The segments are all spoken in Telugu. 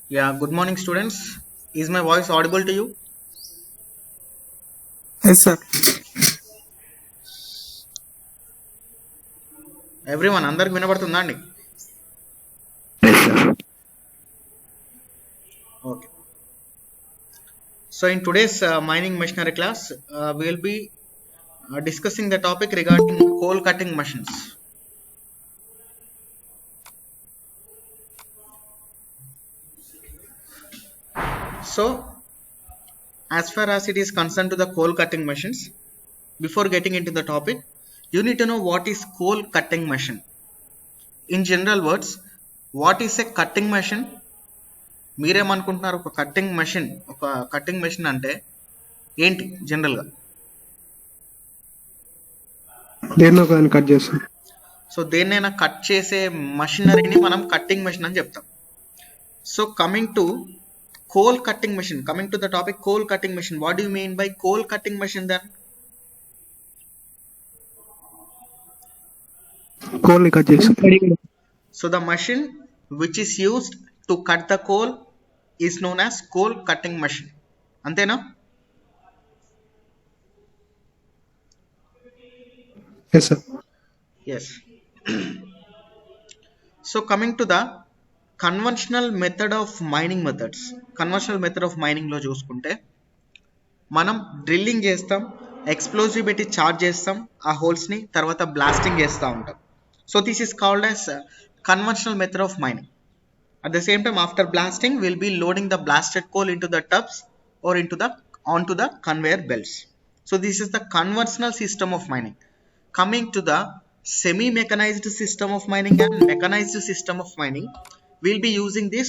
Yeah, good morning, students. Is my voice audible to you? Yes, sir. Everyone, అందరికి వినబడుతుందా అండి? Yes, sir. Okay. So in today's mining machinery class, we will be discussing the topic regarding coal cutting machines. So, as far as it is concerned to the coal cutting machines, before getting into the topic, you need to know what is coal cutting machine. In general words, what is a cutting machine? మీరేమనుకుంటున్నారు? ఒక కట్టింగ్ మెషిన్ అంటే ఏంటి జనరల్గా? దేన్నో కానీ కట్ చేస్తాం. సో దేన్నైనా కట్ చేసే మషినరీని మనం కట్టింగ్ మెషిన్ అని చెప్తాం. So coming to coal cutting machine, coming to the topic coal cutting machine, what do you mean by coal cutting machine then? కోల్ని కట్ చేస్తాం. So the machine which is used to cut the coal is known as coal cutting machine. Antena? Yes, sir. Yes. So coming to the conventional method of mining methods, conventional method of మైనింగ్లో చూసుకుంటే మనం డ్రిల్లింగ్ చేస్తాం, ఎక్స్ప్లోజివ్ పెట్టి చార్జ్ చేస్తాం ఆ హోల్స్ని, తర్వాత బ్లాస్టింగ్ చేస్తూ ఉంటాం. So this is called as conventional method of mining. At the same time, after blasting, we'll be loading the blasted coal into the tubs or onto the conveyor belts. So this is the conventional system of mining. Coming to the semi-mechanized system of mining and mechanized system of mining, we'll be using this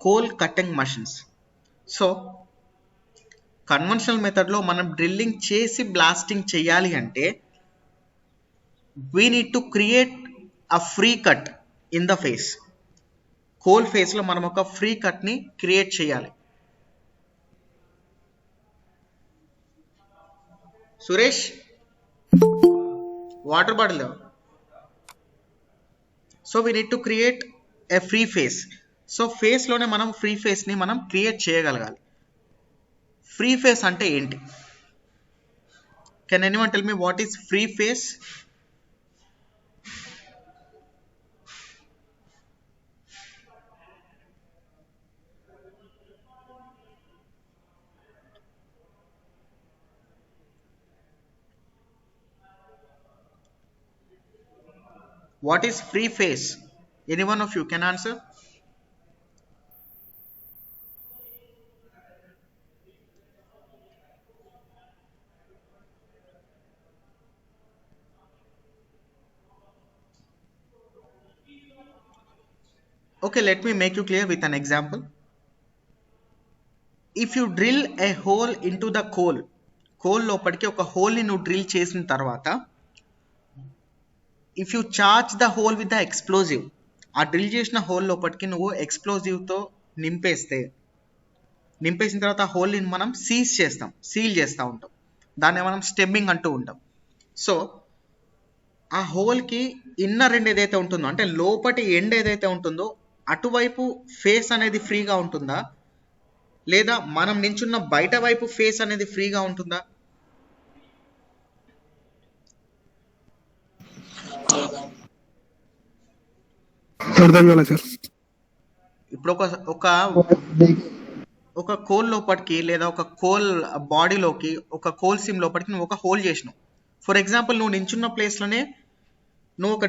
coal cutting machines. So conventional మెథడ్లో మనం డ్రిల్లింగ్ చేసి బ్లాస్టింగ్ చేయాలి అంటే we need to create a free cut in the face. Coal ఫేస్లో మనం ఒక ఫ్రీ కట్ని క్రియేట్ చేయాలి. Suresh, water bottle. So we need to create a free face. So ఫేస్లోనే మనం ఫ్రీ ఫేస్ని మనం క్రియేట్ చేయగలగాలి. ఫ్రీ ఫేస్ అంటే ఏంటి? Can anyone tell me what is free face? What is free face? Any one of you can answer? Okay, let me make you clear with an example. If you drill a hole into the coal లోపలికి ఒక హోల్ని నువ్వు డ్రిల్ చేసిన తర్వాత, if you charge the whole with the explosive, ఆ డ్రిల్ చేసిన హోల్ లోపలికి నువ్వు ఎక్స్ప్లోజివ్తో నింపేసిన తర్వాత ఆ హోల్ని మనం సీల్ చేస్తూ ఉంటాం. దాన్ని మనం స్టెమ్మింగ్ అంటూ ఉంటాం. సో ఆ హోల్కి ఇన్నర్ ఎండ్ ఏదైతే ఉంటుందో, అంటే లోపటి ఎండ్ ఏదైతే ఉంటుందో, అటువైపు ఫేస్ అనేది ఫ్రీగా ఉంటుందా, లేదా మనం నించున్న బయట వైపు ఫేస్ అనేది ఫ్రీగా ఉంటుందా? అర్థం కాలేదు సార్. ఇప్పుడు ఒక కోల్ లోపలికి లేదా ఒక కోల్ బాడీలోకి, ఒక కోల్ సిమ్ లోపలికి నువ్వు ఒక హోల్ చేసినావు. ఫర్ ఎగ్జాంపుల్, నువ్వు నించున్న ప్లేస్లోనే నువ్వు ఒక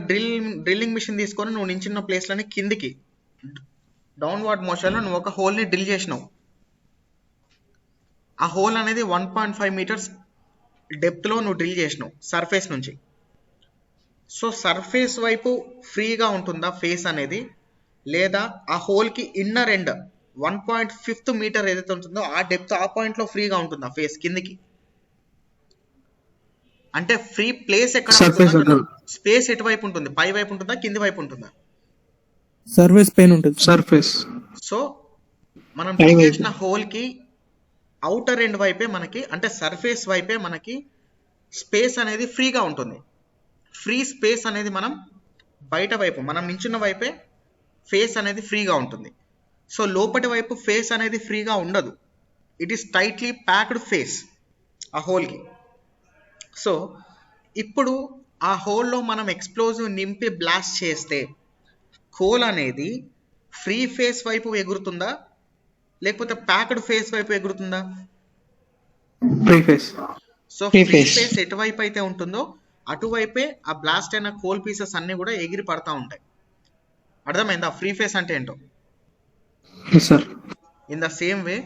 డ్రిల్లింగ్ మిషన్ తీసుకొని నువ్వు నించున్న ప్లేస్లోనే కిందికి డౌన్వర్డ్ మోషన్లో నువ్వు ఒక హోల్ని డ్రిల్ చేసినావు. ఆ హోల్ అనేది 1.5 మీటర్స్ డెప్త్లో నువ్వు డ్రిల్ చేసినావు సర్ఫేస్ నుంచి. సో సర్ఫేస్ వైపు ఫ్రీగా ఉంటుందా ఫేస్ అనేది, లేదా ఆ హోల్కి ఇన్నర్ ఎండ్ 1.5 మీటర్ ఏదైతే ఉంటుందో ఆ డెప్త్, ఆ పాయింట్లో ఫ్రీగా ఉంటుందా ఫేస్ కిందికి? అంటే ఫ్రీ ప్లేస్ ఎక్కడ? స్పేస్ ఎటువైపు ఉంటుంది? పై వైపు ఉంటుందా, కింది వైపు ఉంటుందా? సర్ఫేస్ పైన ఉంటుంది. సర్ఫేస్. సో మనం చేసిన హోల్కి అవుటర్ ఎండ్ వైపే మనకి, అంటే సర్ఫేస్ వైపే మనకి స్పేస్ అనేది ఫ్రీగా ఉంటుంది. ఫ్రీ స్పేస్ అనేది మనం బయట వైపు, మనం నించున్న వైపే ఫేస్ అనేది ఫ్రీగా ఉంటుంది. సో లోపటి వైపు ఫేస్ అనేది ఫ్రీగా ఉండదు, it is tightly packed face ఆ హోల్కి. సో ఇప్పుడు ఆ హోల్లో మనం ఎక్స్ప్లోజివ్ నింపి బ్లాస్ట్ చేస్తే హోల్ అనేది ఫ్రీ ఫేస్ వైపు ఎగురుతుందా లేకపోతే ప్యాక్డ్ ఫేస్ వైపు ఎగురుతుందా? Free face. So Free free face. Face ఎటువైపు అయితే ఉంటుందో అటువైపే ఆ బ్లాస్ట్ అయిన కోల్ పీసెస్ అన్ని కూడా ఎగిరి పడతా ఉంటాయి. అర్థమైందా ఫ్రీ ఫేస్ అంటే ఏంటో? Yes sir. In the same way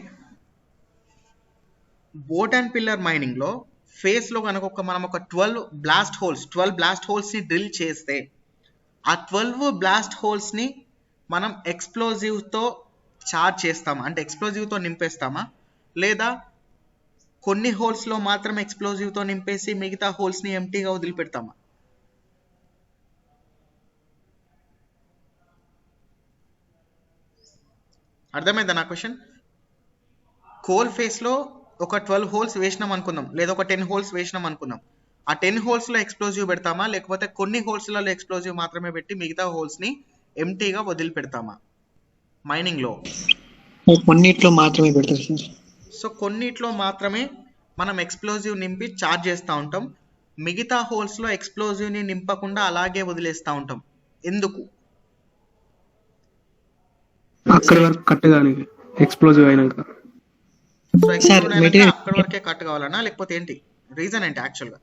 board and pillar mining లో ఫేస్ లో కనుక మనం ఒక 12 బ్లాస్ట్ హోల్స్ ని డ్రిల్ చేస్తే ఆ 12 బ్లాస్ట్ హోల్స్ ని మనం ఎక్స్ప్లోజివ్ తో చార్జ్ చేస్తామా, అంటే ఎక్స్ప్లోజివ్ తో నింపేస్తామా, లేదా కొన్ని హోల్స్ లో మాత్రం ఎక్స్ప్లోజివ్ తో నింపేసి మిగతా హోల్స్ ని ఎంటీగా వదిలిపెడతామా? అర్థమైందా నా క్వశ్చన్? కోల్ ఫేస్ లో ఒక 12 హోల్స్ వేసినాం అనుకుందాం, లేదా ఒక 10 హోల్స్ వేసినాం అనుకుందాం. ఆ 10 హోల్స్ లో ఎక్స్ప్లోజివ్ పెడతామా లేకపోతే కొన్ని హోల్స్ లలో ఎక్స్ప్లోజివ్ మాత్రమే పెట్టి మిగతా హోల్స్ ని ఎంటీగా వదిలిపెడతామా మైనింగ్ లో? కొన్నిట్లో మాత్రమే పెడతారు సార్. సో కొన్నిట్లో మాత్రమే మనం ఎక్స్ప్లోజివ్ నింపి చార్జ్ చేస్తూ ఉంటాం, మిగతా హోల్స్ లో ఎక్స్ప్లోజివ్ ని నింపకుండా అలాగే వదిలేస్తూ ఉంటాం. ఎందుకు? అక్కడి వరకు కట్టడానికి ఎక్స్ప్లోజివ్ అయినాక. సో ఎక్స్ప్లోజివ్ అయినాక material- అక్కడి వరకే కట్ కావాలనా లేకపోతే ఏంటి రీజన్ ఏంటి యాక్చువల్ గా?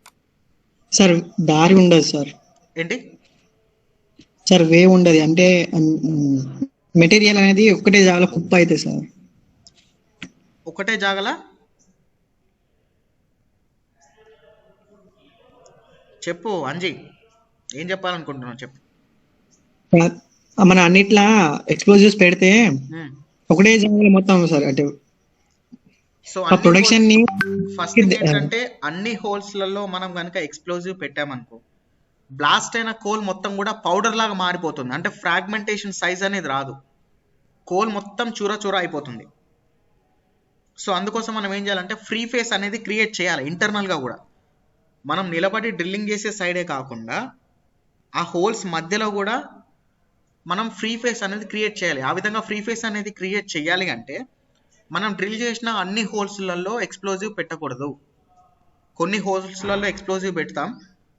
సార్ దారి ఉండదు సార్. ఏంటి సార్ వే ఉండదు, అంటే మెటీరియల్ అనేది ఒక్కటే చాలా కుప్ప అవుతుంది సార్. ఒకటే జాగలా? చెప్పు అంజీ, ఏం చెప్పాలనుకుంటున్నావు చెప్పు. మన అన్నిట్లా ఎక్స్ప్లోజివ్స్ పెడితే ఒకటే జాగాలో మొత్తం సార్, అంటే సో ఆ ప్రొడక్షన్ ని ఫస్ట్ థింగ్ ఏంటంటే అన్ని హోల్స్ లలో మనం కనుక ఎక్స్ప్లోజివ్ పెట్టామనుకో బ్లాస్ట్ అయిన కోల్ మొత్తం కూడా పౌడర్ లాగా మారిపోతుంది, అంటే ఫ్రాగ్మెంటేషన్ సైజ్ అనేది రాదు, కోల్ మొత్తం చూర చూర అయిపోతుంది. సో అందుకోసం మనం ఏం చేయాలంటే ఫ్రీ ఫేస్ అనేది క్రియేట్ చేయాలి ఇంటర్నల్ గా కూడా. మనం నిలబడి డ్రిల్లింగ్ చేసే సైడే కాకుండా ఆ హోల్స్ మధ్యలో కూడా మనం ఫ్రీ ఫేస్ అనేది క్రియేట్ చేయాలి. ఆ విధంగా ఫ్రీ ఫేస్ అనేది క్రియేట్ చేయాలి అంటే మనం డ్రిల్ చేసిన అన్ని హోల్స్లలో ఎక్స్ప్లోజివ్ పెట్టకూడదు, కొన్ని హోల్స్లలో ఎక్స్ప్లోజివ్ పెడతాం,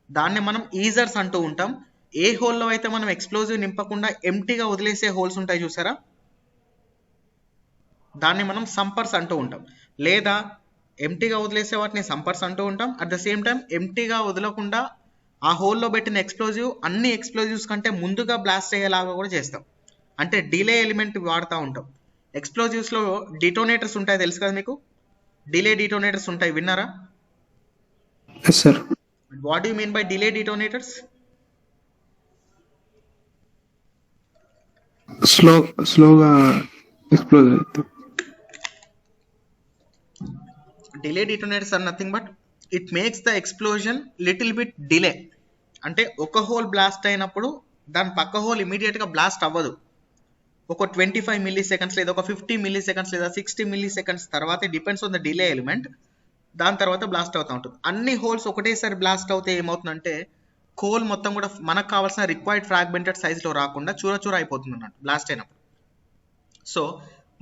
దాన్ని మనం ఈజర్స్ అంటూ ఉంటాం. ఏ హోల్లో అయితే మనం ఎక్స్ప్లోజివ్ నింపకుండా ఎంటీగా వదిలేసే హోల్స్ ఉంటాయి చూసారా, దాన్ని మనం సంపర్స్ అంటూ ఉంటాం, లేదా ఎంటీగా వదిలేసే వాటిని సంపర్స్ అంటూ ఉంటాం. అట్ ద సేమ్ టైం ఎంటీగా వదలకుండా ఆ హోల్లో పెట్టిన ఎక్స్ప్లోజివ్ అన్ని ఎక్స్ప్లోజివ్స్ కంటే ముందుగా బ్లాస్ట్ అయ్యేలాగా కూడా చేస్తాం, అంటే డిలే ఎలిమెంట్ వాడుతూ ఉంటాం. ఎక్స్ప్లోజివ్స్ లో డిటోనేటర్స్ ఉంటాయి తెలుసు కదా మీకు, డిలే డిటోనేటర్స్ ఉంటాయి, విన్నారా? Yes sir. What do mean by delay detonators? స్లోగా ఎక్స్ప్లోజ్ అవుతుంది. Delay detonators are nothing but it makes the explosion little bit delay. అంటే ఒక హోల్ బ్లాస్ట్ అయినప్పుడు దాని పక్క హోల్ ఇమీడియట్ గా బ్లాస్ట్ అవ్వదు, ఒక 25 మిల్లీ సెకండ్స్ లేదా ఒక 50 మిల్లీ సెకండ్స్ లేదా 60 మిల్లీ సెకండ్స్ తర్వాత depends on the delay element, దాని తర్వాత బ్లాస్ట్ అవుతూ ఉంటుంది. అన్ని హోల్స్ ఒకటేసారి బ్లాస్ట్ అవుతే ఏమవుతుందంటే కోల్ మొత్తం కూడా మనకు కావాల్సిన రిక్వైర్డ్ ఫ్రాగ్మెంటెడ్ సైజ్లో రాకుండా చూర చూర అయిపోతుంది అన్నట్టు బ్లాస్ట్ అయినప్పుడు. సో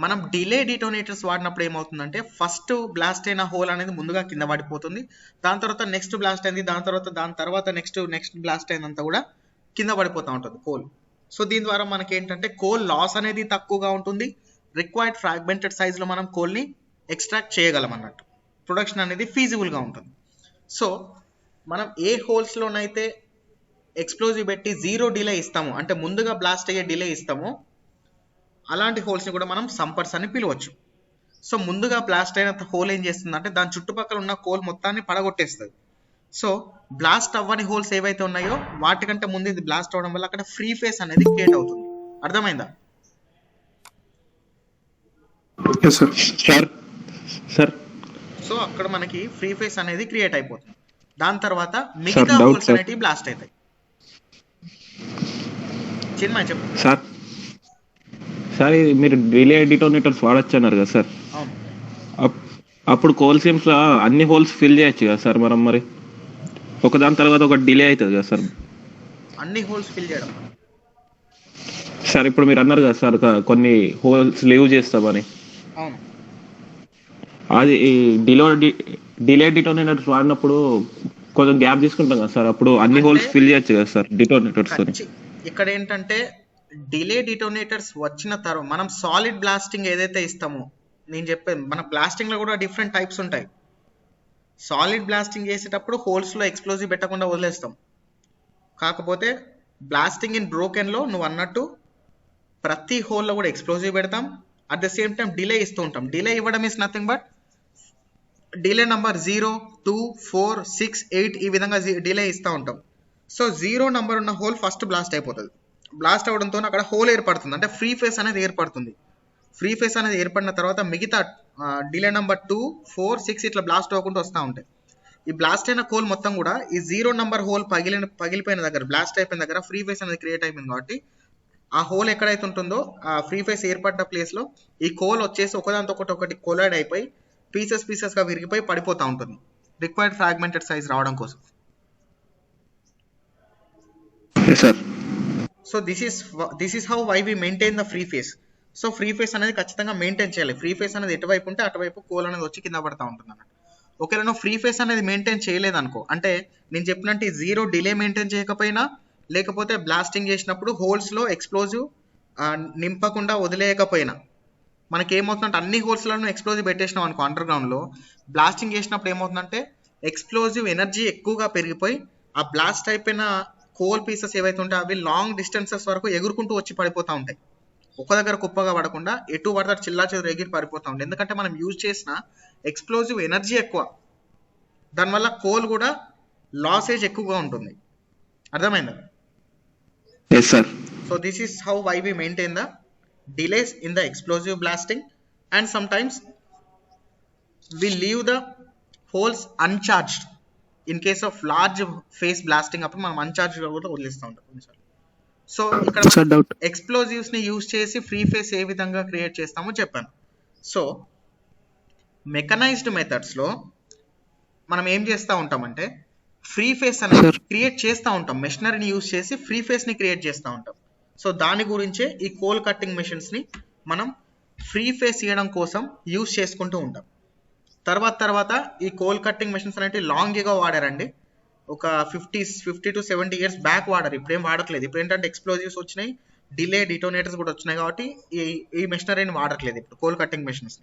మనం డిలే డిటోనేటర్స్ వాడినప్పుడు ఏమవుతుందంటే ఫస్ట్ బ్లాస్ట్ అయిన హోల్ అనేది ముందుగా కింద పడిపోతుంది, దాని తర్వాత నెక్స్ట్ బ్లాస్ట్ అయింది, దాని తర్వాత నెక్స్ట్ బ్లాస్ట్ అయినంత కూడా కింద పడిపోతూ ఉంటుంది కోల్. సో దీని ద్వారా మనకి ఏంటంటే కోల్ లాస్ అనేది తక్కువగా ఉంటుంది, రిక్వైర్డ్ ఫ్రాగ్మెంటెడ్ సైజ్లో మనం కోల్ని ఎక్స్ట్రాక్ట్ చేయగలం అన్నట్టు, ప్రొడక్షన్ అనేది ఫీజిబుల్గా ఉంటుంది. సో మనం ఏ హోల్స్లోనైతే ఎక్స్ప్లోజివ్ పెట్టి జీరో డిలే ఇస్తాము, అంటే ముందుగా బ్లాస్ట్ అయ్యే డిలే ఇస్తామో అలాంటి హోల్స్ని కూడా మనం సంపర్స్ అని పిలవచ్చు. సో ముందుగా బ్లాస్ట్ అయిన హోల్ ఏం చేస్తుందంటే దాని చుట్టుపక్కల ఉన్న కోల్ మొత్తాన్ని పడగొట్టేస్తుంది. సో బ్లాస్ట్ అవ్వని హోల్స్ ఏవైతే ఉన్నాయో వాటికంటే ముందు ఇది బ్లాస్ట్ అవ్వడం వల్ల అక్కడ ఫ్రీ ఫేస్ అనేది క్రియేట్ అవుతుంది. అర్థమైందా? సో అక్కడ మనకి ఫ్రీ ఫేస్ అనేది క్రియేట్ అయిపోతుంది, దాని తర్వాత మిగతా హోల్స్ అనేటివి బ్లాస్ట్ అవుతాయి. చిన్మయ్ చెప్పు సార్. సార్ మీరు డిలే డిటోనేటర్స్ వాడచ్చు అన్నారు కదా సార్, అప్పుడు కోల్ సిమ్స్ లో అన్ని హోల్స్ ఫిల్ చేయొచ్చు కదా సార్ మనం, మరి ఒకదాని తర్వాత ఒక డిలే అవుతుంది కదా సార్? అన్ని హోల్స్ ఫిల్ చేయడం సార్ ఇప్పుడు మీరు అన్నారు కదా సార్ కొన్ని హోల్స్ లీవ్ చేస్తామని, అవును. అది డిలే డిటోనేటర్స్ వాడినప్పుడు కొంచెం గ్యాప్ తీసుకుంటాం కదా సార్, అప్పుడు అన్ని హోల్స్ ఫిల్ చేయొచ్చు కదా సార్ డిటోనేటర్స్ అని. ఇక్కడ ఏంటంటే డిలే డిటోనేటర్స్ వచ్చిన తర్వాత మనం సాలిడ్ బ్లాస్టింగ్ ఏదైతే ఇస్తామో, నేను చెప్పాను మన బ్లాస్టింగ్ లో కూడా డిఫరెంట్ టైప్స్ ఉంటాయి. సాలిడ్ బ్లాస్టింగ్ చేసేటప్పుడు హోల్స్ లో ఎక్స్ప్లోజివ్ పెట్టకుండా వదిలేస్తాం. కాకపోతే బ్లాస్టింగ్ ఇన్ బ్రోకెన్ లో నువ్వు అన్నట్టు ప్రతి హోల్లో కూడా ఎక్స్ప్లోజివ్ పెడతాం. At the same time delay ఇస్తూ ఉంటాం. డిలే ఇవ్వడం is nothing but delay number 0, 2, 4, 6, 8 ఈ విధంగా డిలే ఇస్తూ ఉంటాం. సో 0 నంబర్ ఉన్న హోల్ ఫస్ట్ బ్లాస్ట్ అయిపోతుంది. బ్లాస్ట్ అవడంతో అక్కడ హోల్ ఏర్పడుతుంది, అంటే ఫ్రీ ఫేస్ అనేది ఏర్పడుతుంది. ఫ్రీ ఫేస్ అనేది ఏర్పడిన తర్వాత మిగతా డిలే నంబర్ 2, 4, 6 ఇట్లా బ్లాస్ట్ అవ్వకుండా వస్తూ ఉంటాయి. ఈ బ్లాస్ట్ అయిన కోల్ మొత్తం కూడా ఈ 0 నంబర్ హోల్ పగిలిపోయిన దగ్గర, బ్లాస్ట్ అయిపోయిన దగ్గర ఫ్రీ ఫేస్ అనేది క్రియేట్ అయిపోయింది. కాబట్టి ఆ హోల్ ఎక్కడైతే ఉంటుందో ఆ ఫ్రీ ఫేస్ ఏర్పడ్డ ప్లేస్ లో ఈ కోల్ వచ్చేసి ఒకదాంతో ఒకటి కొలైడ్ అయిపోయి పీసెస్ గా విరిగిపోయి పడిపోతూ ఉంటుంది, రిక్వైర్డ్ ఫ్రాగ్మెంటెడ్ సైజ్ రావడం కోసం. So this is how why we maintain the free face. So free face అనేది ఖచ్చితంగా మెయింటైన్ చేయాలి. ఫ్రీ ఫేస్ అనేది ఎటువైపు ఉంటే అటువైపు కోల్ అనేది వచ్చి కింద పడతా ఉంటుంది అన్నట్టు. ఒకవేళ నువ్వు ఫ్రీ ఫేస్ అనేది మెయింటైన్ చేయలేదు అనుకో, అంటే నేను చెప్పినట్టు 0 డిలే మెయింటైన్ చేయకపోయినా, లేకపోతే బ్లాస్టింగ్ చేసినప్పుడు హోల్స్ లో ఎక్స్ప్లోజివ్ నింపకుండా వదిలేయకపోయినా, మనకి ఏమవుతుందంటే అన్ని హోల్స్లను ఎక్స్ప్లోజివ్ పెట్టేసినాం అనుకో అండర్ గ్రౌండ్ లో, బ్లాస్టింగ్ చేసినప్పుడు ఏమవుతుందంటే ఎక్స్ప్లోజివ్ ఎనర్జీ ఎక్కువగా పెరిగిపోయి ఆ బ్లాస్ట్ అయిపోయిన కోల్ పీసెస్ ఏవైతే ఉంటాయో అవి లాంగ్ డిస్టెన్సెస్ వరకు ఎగురుకుంటూ వచ్చి పడిపోతూ ఉంటాయి. ఒక దగ్గర కుప్పగా పడకుండా ఎటు పడతాడు చిల్లా చెదురు ఎగిరి పడిపోతూ ఉంటాయి. ఎందుకంటే మనం యూజ్ చేసిన ఎక్స్ప్లోజివ్ ఎనర్జీ ఎక్కువ, దానివల్ల కోల్ కూడా లాసేజ్ ఎక్కువగా ఉంటుంది. అర్థమైందా? Yes sir. So this is how why we maintain the delays in the explosive blasting, and sometimes we leave the holes uncharged in case of large phase blasting. అప్పుడు మనం uncharged గా కూడా వదిలేస్తూ ఉంటాం. సో ఇక్కడ ఎక్స్ప్లోజివ్స్ ని యూజ్ చేసి ఫ్రీ ఫేస్ ఏ విధంగా క్రియేట్ చేస్తామో చెప్పాను. సో మెకనైజ్డ్ మెథడ్స్ లో మనం ఏం చేస్తూ ఉంటామంటే ఫ్రీ ఫేస్ అనేది క్రియేట్ చేస్తూ ఉంటాం. మెషినరీని యూజ్ చేసి ఫ్రీ ఫేస్ ని క్రియేట్ చేస్తూ ఉంటాం. సో దాని గురించే ఈ కోల్ కట్టింగ్ మెషిన్స్ ని మనం ఫ్రీ ఫేస్ చేయడం కోసం యూజ్ చేసుకుంటూ ఉంటాం. తర్వాత ఈ కోల్ కట్టింగ్ మెషిన్స్ అనేవి లాంగ్గా వాడారండి. ఒక 50 to 70 ఇయర్స్ బ్యాక్ వాడారు, ఇప్పుడేం వాడట్లేదు. ఇప్పుడు ఏంటంటే ఎక్స్ప్లోజివ్స్ వచ్చినాయి, డిలే డిటోనేటర్స్ కూడా వచ్చినాయి, కాబట్టి ఈ మెషినరీని వాడట్లేదు ఇప్పుడు కోల్ కట్టింగ్ మెషిన్స్.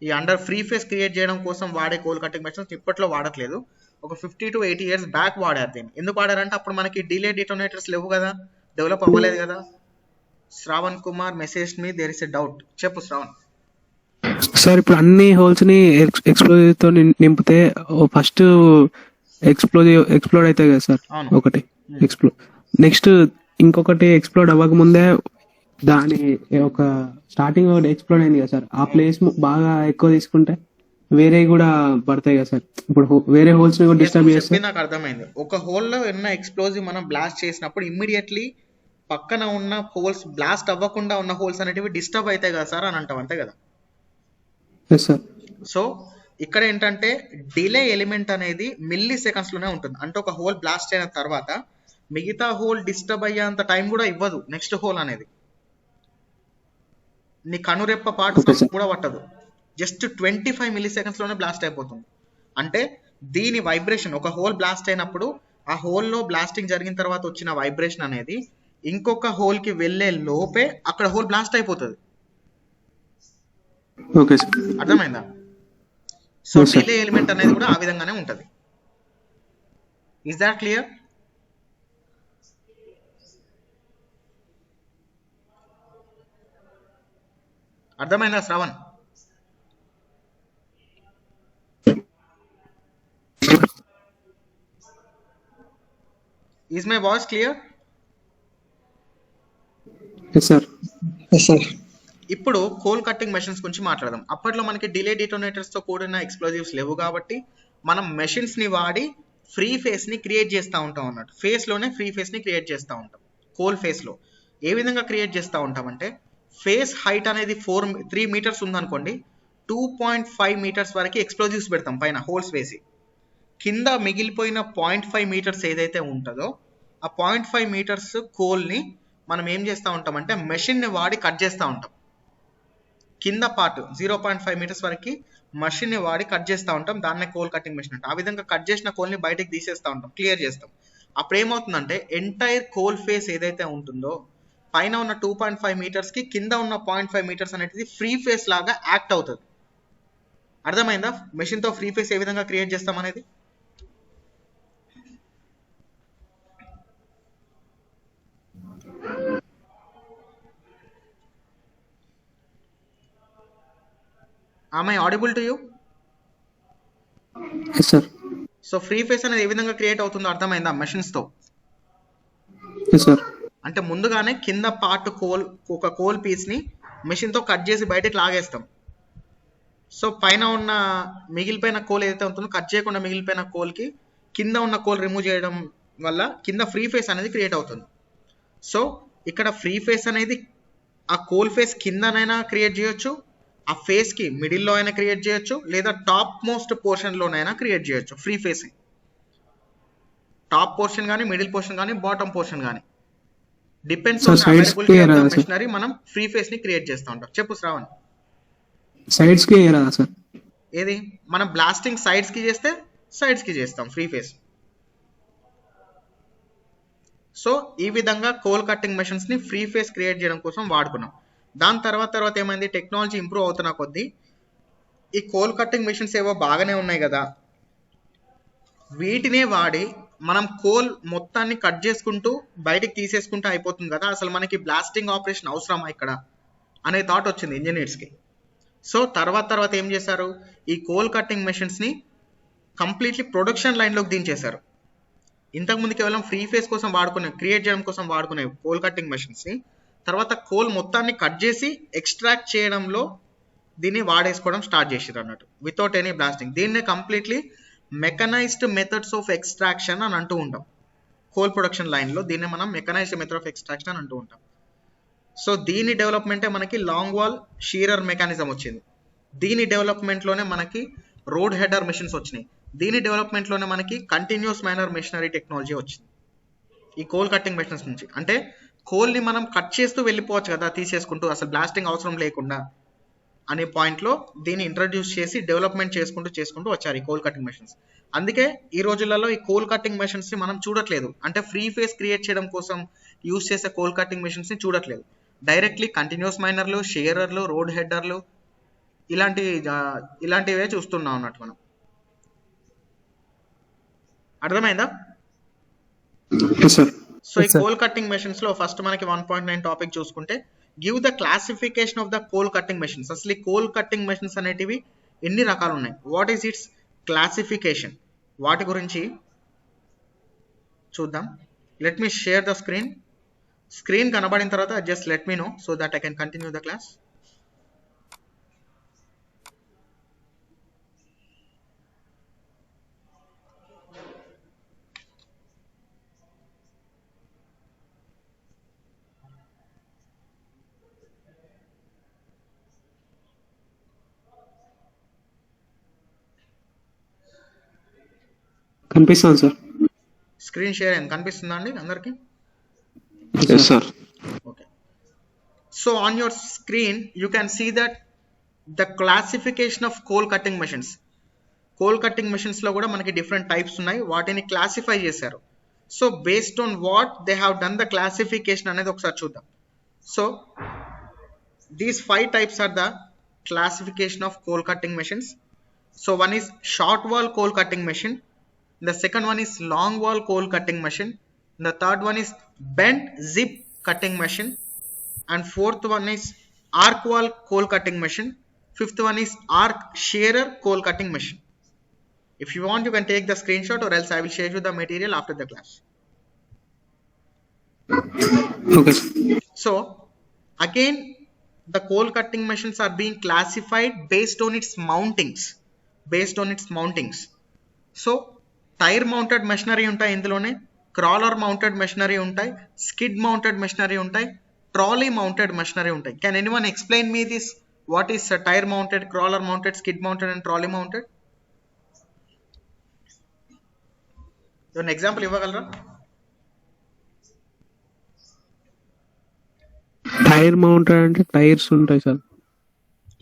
ఈ అండర్ ఫ్రీ ఫేస్ క్రియేట్ చేయడం కోసం వాడే కోల్ కట్టింగ్ మెషిన్స్ ఇప్పట్లో వాడట్లేదు. ఒక 50 to 80 ఇయర్స్ బ్యాక్ వాడారు దీన్ని. ఎందుకు వాడారంటే అప్పుడు మనకి డిలే డిటోనేటర్స్ లేవు కదా, డెవలప్ అవ్వలేదు కదా. Shravan Kumar message me there is a doubt. చెప్పు శ్రావణ్. సార్ ఇప్పుడు అన్ని హోల్స్ ని ఎక్స్ప్లోజివ్ తో నింపితే ఫస్ట్ ఎక్స్ప్లోడ్ అవుతాయి కదా సార్, ఒకటి నెక్స్ట్ ఇంకొకటి ఎక్స్ప్లోడ్ అవ్వక ముందే దాని ఒక స్టార్టింగ్ ఒకటి ఎక్స్ప్లోడ్ అయింది కదా సార్, ఆ ప్లేస్ బాగా ఎక్కువ తీసుకుంటే వేరే కూడా పడతాయి కదా సార్. ఇప్పుడు వేరే హోల్స్ ని కూడా డిస్టర్బ్ చేస్తే నాకు అర్థమైంది. ఒక హోల్ లో ఉన్న ఎక్స్ప్లోజివ్ మనం బ్లాస్ట్ చేసినప్పుడు ఇమ్మీడియట్లీ పక్కన ఉన్న హోల్స్ బ్లాస్ట్ అవ్వకుండా ఉన్న హోల్స్ అనేటివి డిస్టర్బ్ అవుతాయి కదా సార్ అని అంటాం, అంతే కదా? సో ఇక్కడ ఏంటంటే డిలే ఎలిమెంట్ అనేది మిల్లీ సెకండ్స్ లోనే ఉంటుంది. అంటే ఒక హోల్ బ్లాస్ట్ అయిన తర్వాత మిగతా హోల్ డిస్టర్బ్ అయ్యేంత టైం కూడా ఇవ్వదు నెక్స్ట్ హోల్ అనేది. నీ కనురెప్ప పాటు కూడా పట్టదు, జస్ట్ 25 మిల్లీ సెకండ్స్ లోనే బ్లాస్ట్ అయిపోతుంది. అంటే దీని వైబ్రేషన్, ఒక హోల్ బ్లాస్ట్ అయినప్పుడు ఆ హోల్లో బ్లాస్టింగ్ జరిగిన తర్వాత వచ్చిన వైబ్రేషన్ అనేది ఇంకొక హోల్ కి వెళ్లే లోపే అక్కడ హోల్ బ్లాస్ట్ అయిపోతుంది. అర్థమైందా? సో డిలే ఎలిమెంట్ అనేది కూడా ఆ విధంగానే ఉంటది. Is that clear? అర్థమైందా Shravan? Is my voice clear? Yes sir. Yes sir. ఇప్పుడు కోల్ కట్టింగ్ మెషిన్స్ గురించి మాట్లాడదాం. అప్పట్లో మనకి డిలే డిటోనేటర్స్ తో కూడిన ఎక్స్ప్లోజివ్స్ లేవు కాబట్టి మనం మెషిన్స్ ని వాడి ఫ్రీ ఫేస్ ని క్రియేట్ చేస్తూ ఉంటాం అన్నట్టు. ఫేస్ లోనే ఫ్రీ ఫేస్ ని క్రియేట్ చేస్తూ ఉంటాం. కోల్ ఫేస్ లో ఏ విధంగా క్రియేట్ చేస్తూ ఉంటామంటే ఫేస్ హైట్ అనేది 3 మీటర్స్ ఉందనుకోండి, 2.5 మీటర్స్ వరకు ఎక్స్ప్లోజివ్స్ పెడతాం పైన హోల్స్ వేసి. కింద మిగిలిపోయిన 0.5 మీటర్స్ ఏదైతే ఉంటుందో ఆ 0.5 మీటర్స్ కోల్ని మనం ఏం చేస్తూ ఉంటాం అంటే మెషిన్ని వాడి కట్ చేస్తూ ఉంటాం. కింద పార్ట్ 0.5 మీటర్స్ వరకు మషిన్ని వాడి కట్ చేస్తూ ఉంటాం. దాన్నే కోల్ కటింగ్ మెషిన్ అంటే. ఆ విధంగా కట్ చేసిన కోల్ని బయటకు తీసేస్తూ ఉంటాం, క్లియర్ చేస్తాం. అప్పుడు ఏమవుతుందంటే ఎంటైర్ కోల్ ఫేస్ ఏదైతే ఉంటుందో పైన ఉన్న 2.5 మీటర్స్కి కింద ఉన్న 0.5 మీటర్స్ అనేది ఫ్రీ ఫేస్ లాగా యాక్ట్ అవుతుంది. అర్థమైందా మెషిన్తో ఫ్రీ ఫేస్ ఏ విధంగా క్రియేట్ చేస్తాం అనేది? Am I audible to you? Yes sir. So free face అనేది ఏ విధంగా క్రియేట్ అవుతుందో అర్థమైందా మెషిన్స్తో? Yes sir. అంటే ముందుగానే కింద పార్ట్ ఒక కోల్ పీస్ని మెషిన్తో కట్ చేసి బయటకు లాగేస్తాం. సో పైన ఉన్న మిగిలిపోయిన కోల్ ఏదైతే ఉంటుందో కట్ చేయకుండా మిగిలిపోయిన కోల్కి కింద ఉన్న కోల్ రిమూవ్ చేయడం వల్ల కింద ఫ్రీ ఫేస్ అనేది క్రియేట్ అవుతుంది. సో ఇక్కడ ఫ్రీ ఫేస్ అనేది ఆ కోల్ ఫేస్ కిందనైనా క్రియేట్ చేయొచ్చు, ఆ ఫేస్కి మిడిల్లో అయినా క్రియేట్ చేయొచ్చు, లేదా టాప్ మోస్ట్ పోర్షన్లోనైనా క్రియేట్ చేయొచ్చు. ఫ్రీ ఫేస్ టాప్ పోర్షన్ కానీ, మిడిల్ పోర్షన్ కానీ, బాటమ్ పోర్షన్ కానీ depends on availability of the machinery మనం ఫ్రీ ఫేస్ని క్రియేట్ చేస్తూ ఉంటాం. చెప్పు శ్రావణ్. సైడ్స్కి రాదా సార్? ఏది మనం బ్లాస్టింగ్ సైడ్స్కి చేస్తే సైడ్స్కి చేస్తాం ఫ్రీ ఫేస్. సో ఈ విధంగా కోల్ కట్టింగ్ మెషిన్స్ని ఫ్రీ ఫేస్ క్రియేట్ చేయడం కోసం వాడుకున్నాం. దాని తర్వాత ఏమైంది, టెక్నాలజీ ఇంప్రూవ్ అవుతున్న కొద్దీ ఈ కోల్ కట్టింగ్ మెషిన్స్ ఏవో బాగానే ఉన్నాయి కదా, వీటినే వాడి మనం కోల్ మొత్తాన్ని కట్ చేసుకుంటూ బయటికి తీసేసుకుంటూ అయిపోతుంది కదా, అసలు మనకి బ్లాస్టింగ్ ఆపరేషన్ అవసరమా ఇక్కడ అనే థాట్ వచ్చింది ఇంజనీర్స్కి. సో తర్వాత ఏం చేశారు, ఈ కోల్ కట్టింగ్ మెషిన్స్ని కంప్లీట్లీ ప్రొడక్షన్ లైన్లోకి దించేశారు. ఇంతకుముందు కేవలం ఫ్రీ ఫేస్ కోసం క్రియేట్ చేయడం కోసం వాడుకునే కోల్ కట్టింగ్ మెషిన్స్ని తర్వాత కోల్ మొత్తాన్ని కట్ చేసి ఎక్స్ట్రాక్ట్ చేయడంలో దీన్ని వాడేసుకోవడం స్టార్ట్ చేసారు అన్నట్టు, వితౌట్ ఎనీ బ్లాస్టింగ్. దీన్నే completely mechanised methods of extraction అని అంటూ ఉంటాం. కోల్ ప్రొడక్షన్ లైన్లో దీన్ని మనం మెకనైజ్డ్ మెథడ్ ఆఫ్ ఎక్స్ట్రాక్షన్ అని అంటూ ఉంటాం. సో దీని డెవలప్మెంటే మనకి లాంగ్ వాల్ షీరర్ మెకానిజం వచ్చింది. దీని డెవలప్మెంట్లోనే మనకి రోడ్ హెడర్ మెషిన్స్ వచ్చినాయి. దీని డెవలప్మెంట్లోనే మనకి కంటిన్యూస్ మైనర్ మెషినరీ టెక్నాలజీ వచ్చింది ఈ కోల్ కట్టింగ్ మెషిన్స్ నుంచి. అంటే కోల్ని మనం కట్ చేస్తూ వెళ్ళిపోవచ్చు కదా తీసేసుకుంటూ, అసలు బ్లాస్టింగ్ అవసరం లేకుండా అనే పాయింట్లో దీన్ని ఇంట్రడ్యూస్ చేసి డెవలప్మెంట్ చేసుకుంటూ వచ్చారు ఈ కోల్ కట్టింగ్ మెషిన్స్. అందుకే ఈ రోజులలో ఈ కోల్ కట్టింగ్ మెషిన్స్ని మనం చూడట్లేదు. అంటే ఫ్రీ ఫేస్ క్రియేట్ చేయడం కోసం యూజ్ చేసే కోల్ కట్టింగ్ మెషిన్స్ని చూడట్లేదు. డైరెక్ట్లీ కంటిన్యూస్ మైనర్లు, షేరర్లు, రోడ్ హెడర్లు ఇలాంటివే చూస్తున్నాం అన్నట్టు మనం. అర్థమైందా? సో ఈ కోల్ కట్టింగ్ మెషిన్స్ లో ఫస్ట్ మనకి 1.9 టాపిక్ చూసుకుంటే give the classification of the coal cutting machines. అసలు ఈ కోల్ కట్టింగ్ మెషిన్స్ అనేటివి ఎన్ని రకాలు ఉన్నాయి, వాట్ ఈస్ ఇట్స్ క్లాసిఫికేషన్, వాటి గురించి చూద్దాం. Let me share the screen కనబడిన తర్వాత just let me know so that I can continue the class. కనిపిస్తుంది సార్. స్క్రీన్ షేర్ అయింది, కనిపిస్తుందా అండి అందరికి? Yes sir. Okay. So on your screen you can see that the classification of coal cutting machines. Coal cutting machines లో కూడా మనకి డిఫరెంట్ టైప్స్ ఉన్నాయి, వాటిని క్లాసిఫై చేశారు. So based on what they have done the classification అనేది ఒకసారి చూద్దాం. So these 5 types are the classification of coal cutting machines. So one is short wall coal cutting machine, the second one is long wall coal cutting machine, the third one is bent zip cutting machine, and fourth one is arc wall coal cutting machine, fifth one is arc shearer coal cutting machine. If you want you can take the screenshot or else I will share you the material after the class. Okay. So again the coal cutting machines are being classified based on its mountings. So tyre mounted machinery ఉంటాయి ఇందులోనే, క్రాలర్ మౌంటెడ్ మెషినరీ ఉంటాయి, స్కిడ్ మౌంటెడ్ మెషినరీ ఉంటాయి, ట్రాలీ మౌంటెడ్ మెషినరీ ఉంటాయి. Can anyone explain me this, what is tyre mounted, crawler mounted, skid mounted and trolley mounted? ఏమైనా ఎగ్జాంపుల్ ఇవ్వగలరా? టైర్ మౌంటెడ్ అంటే టైర్స్ ఉంటాయి సార్.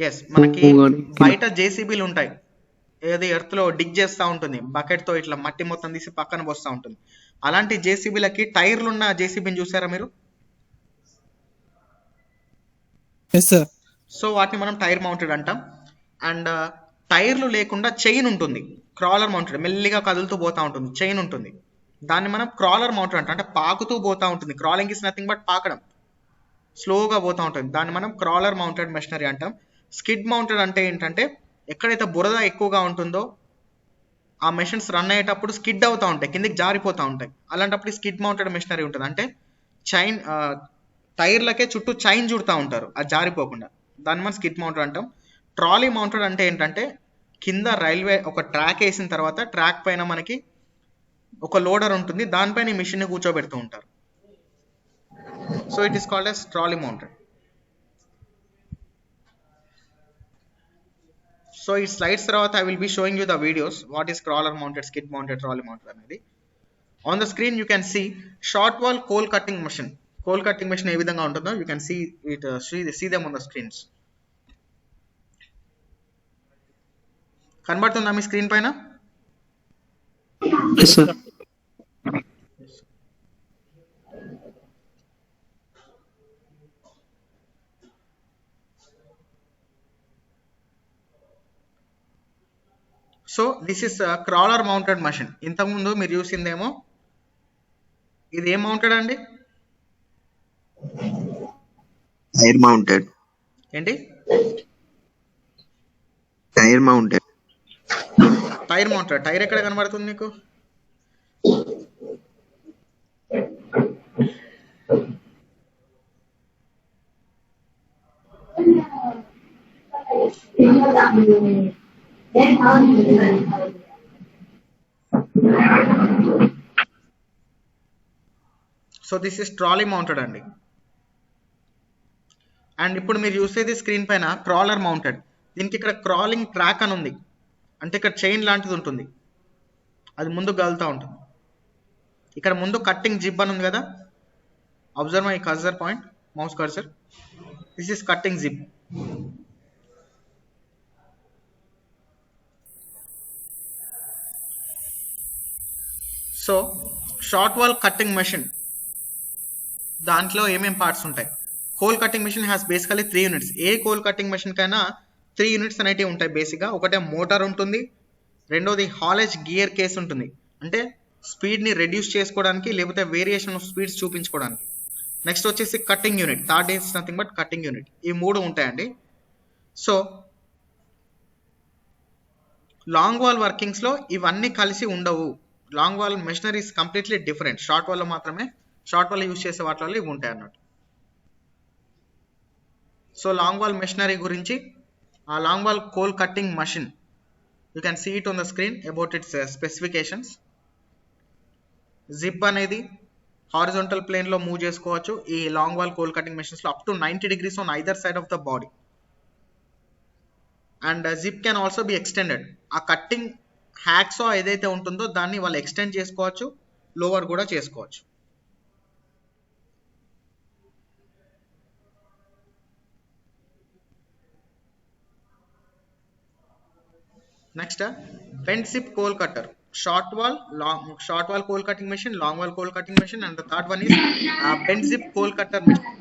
ఎస్, మనకి గాని బయట జేసీబీలు ఉంటాయి, ఏది ఎర్త్ లో డిగ్ చేస్తూ ఉంటుంది, బకెట్ తో ఇట్లా మట్టి మొత్తం తీసి పక్కన పోస్తూ ఉంటుంది. అలాంటి జేసీబీలకి టైర్లు ఉన్న జేసీబీని చూసారా మీరు? Yes sir. సో వాటిని మనం టైర్ మౌంటెడ్ అంటాం. అండ్ టైర్లు లేకుండా చైన్ ఉంటుంది, క్రాలర్ మౌంటెడ్, మెల్లిగా కదులుతూ పోతా ఉంటుంది, చైన్ ఉంటుంది, దాన్ని మనం క్రాలర్ మౌంటెడ్ అంటాం. అంటే పాకుతూ పోతా ఉంటుంది, క్రాలింగ్ ఇస్ నథింగ్ బట్ పాకడం, స్లోగా పోతా ఉంటుంది, దాన్ని మనం క్రాలర్ మౌంటెడ్ మెషినరీ అంటాం. స్కిడ్ మౌంటెడ్ అంటే ఏంటంటే ఎక్కడైతే బురద ఎక్కువగా ఉంటుందో ఆ మెషిన్స్ రన్ అయ్యేటప్పుడు స్కిడ్ అవుతూ ఉంటాయి, కిందికి జారిపోతూ ఉంటాయి, అలాంటప్పుడు స్కిడ్ మౌంటెడ్ మెషినరీ ఉంటుంది. అంటే చైన్ టైర్లకే చుట్టూ చైన్ చుడుతూ ఉంటారు అది జారిపోకుండా, దాన్ని మనం స్కిడ్ మౌంటెడ్ అంటాం. ట్రాలీ మౌంటెడ్ అంటే ఏంటంటే కింద రైల్వే ఒక ట్రాక్ వేసిన తర్వాత ట్రాక్ పైన మనకి ఒక లోడర్ ఉంటుంది, దానిపైన ఈ మిషన్ కూర్చోబెడుతూ ఉంటారు. So it is called as trolley mounted. So ఈ స్లైడ్స్ తర్వాత I will be showing you the videos what is crawler mounted, skid mounted, trolley mounted అనేది. On the screen you can see short wall coal cutting machine. Coal cutting machine ఏ విధంగా ఉంటుందో you can see it, see them on the screens. కనబడుతుందా మీ స్క్రీన్ పైన? Yes sir. So this is crawler mounted machine. ఇంతకుముందు మీరు చూసిందేమో ఇది ఏం మౌంటెడ్ అండి? Tyre mounted. ఏంటి? Tyre mounted. Tyre mounted. Tyre ఎక్కడ కనబడుతుంది నీకు? So this is trolley mounted అండి. అండ్ ఇప్పుడు మీరు చూసేది స్క్రీన్ పైన క్రాలర్ మౌంటెడ్. దీనికి ఇక్కడ క్రాలింగ్ ట్రాక్ అని ఉంది, అంటే ఇక్కడ చైన్ లాంటిది ఉంటుంది, అది ముందుకు కదులుతూ ఉంటుంది. ఇక్కడ ముందు కట్టింగ్ జిబ్ అని ఉంది కదా, observe my cursor point, mouse cursor. This is cutting zip. So short wall cutting machine దాంట్లో ఏమేం పార్ట్స్ ఉంటాయి? Coal cutting machine has basically 3 units. A coal cutting machine కైనా 3 యూనిట్స్ అనేటివి ఉంటాయి బేసిక్గా. ఒకటే మోటార్ ఉంటుంది, రెండోది హాలేజ్ గియర్ కేస్ ఉంటుంది, అంటే స్పీడ్ని రెడ్యూస్ చేసుకోవడానికి లేకపోతే వేరియేషన్ ఆఫ్ స్పీడ్స్ చూపించుకోవడానికి. నెక్స్ట్ వచ్చేసి cutting unit, third is nothing but cutting unit. ఈ 3 ఉంటాయండి. సో లాంగ్ వాల్ వర్కింగ్స్లో ఇవన్నీ కలిసి ఉండవు. Long wall machinery is completely different. Short వాల్లో మాత్రమే, షార్ట్ వాల్ యూజ్ చేసే వాటిలో ఇవి ఉంటాయి అన్నట్టు. సో లాంగ్ వాల్ మెషినరీ గురించి, ఆ long wall coal cutting machine, you can see it on the screen about its specifications. Jib అనేది హారిజాంటల్ ప్లేన్లో మూవ్ చేసుకోవచ్చు ఈ లాంగ్ వాల్ కోల్ కటింగ్ మెషిన్స్లో, up to 90 degrees on either side of the body. And jib can also be extended. ఆ కట్టింగ్ హ్యాక్సో ఏదైతే ఉంటుందో దాన్ని వాళ్ళు ఎక్స్టెండ్ చేసుకోవచ్చు, లోవర్ కూడా చేసుకోవచ్చు. Next bent jib coal cutter, short wall coal cutting machine, long wall coal cutting machine, and the third one is bent jib coal cutter machine.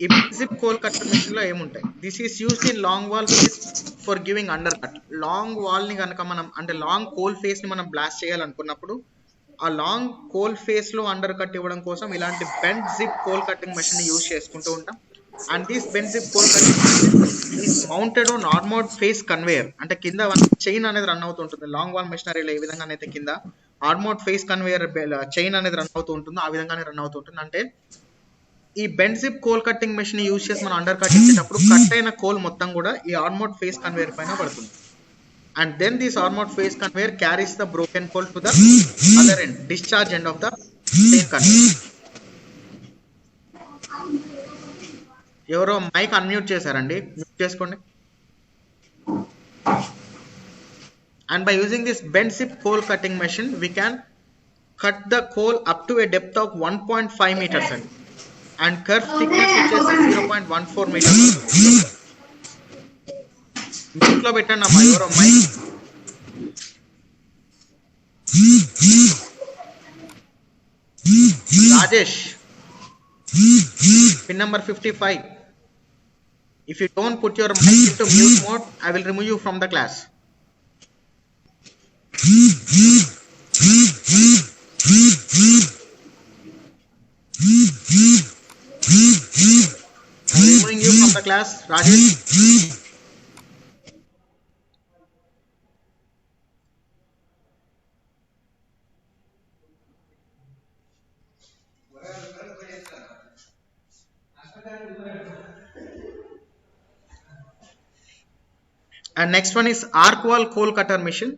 ఈ bent jib coal cutter machine లో ఏముంటాయి? This is used in long wall face for giving under cut. Long wall ని కనుక మనం, అంటే లాంగ్ కోల్ ఫేస్ ని మనం బ్లాస్ట్ చేయాలనుకున్నప్పుడు ఆ లాంగ్ కోల్ ఫేస్ లో అండర్ కట్ ఇవ్వడం కోసం ఇలాంటి bent jib coal cutting machine ని యూజ్ చేసుకుంటూ ఉంటాం. And this bent jib coal cutting machine is mounted on ఆర్మోర్డ్ face conveyor. అంటే కింద చైన్ అనేది రన్ అవుతుంటుంది. లాంగ్ వాల్ మెషినరీలో ఏ విధంగా అయితే కింద ఆర్మోర్డ్ ఫేస్ కన్వేయర్ చైన్ అనేది రన్ అవుతూ ఉంటుందో ఆ విధంగానే రన్ అవుతూ ఉంటుంది. అంటే ఈ bent jib coal cutting machine use చేసి మనం అండర్ కట్ ఇచ్చేటప్పుడు కట్ అయిన కోల్ మొత్తం కూడా ఈ ఆర్మోర్డ్ ఫేస్ కన్వేయర్ పైన పడుతుంది. And then this armoured face conveyor carries the broken coal to the other end, discharge end of the same conveyor. ఎవరో మైక్ అన్మ్యూట్ చేశారండి, మ్యూట్ చేసుకోండి. And by using this bent jib coal cutting machine we can cut the coal up to A depth of 1.5 meters అండి. అండ్ కర్వ్ థిక్నెస్ వచ్చేసి 0.14 మీటర్స్. మ్యూట్లో పెట్టండి అమ్మా ఎవరు అమ్మాయి. Rajesh, pin number 55. If you don't put your mic into mute mode, I will remove you from the class. I'm removing you from the class, Rajesh. And next one is arc wall coal cutter machine.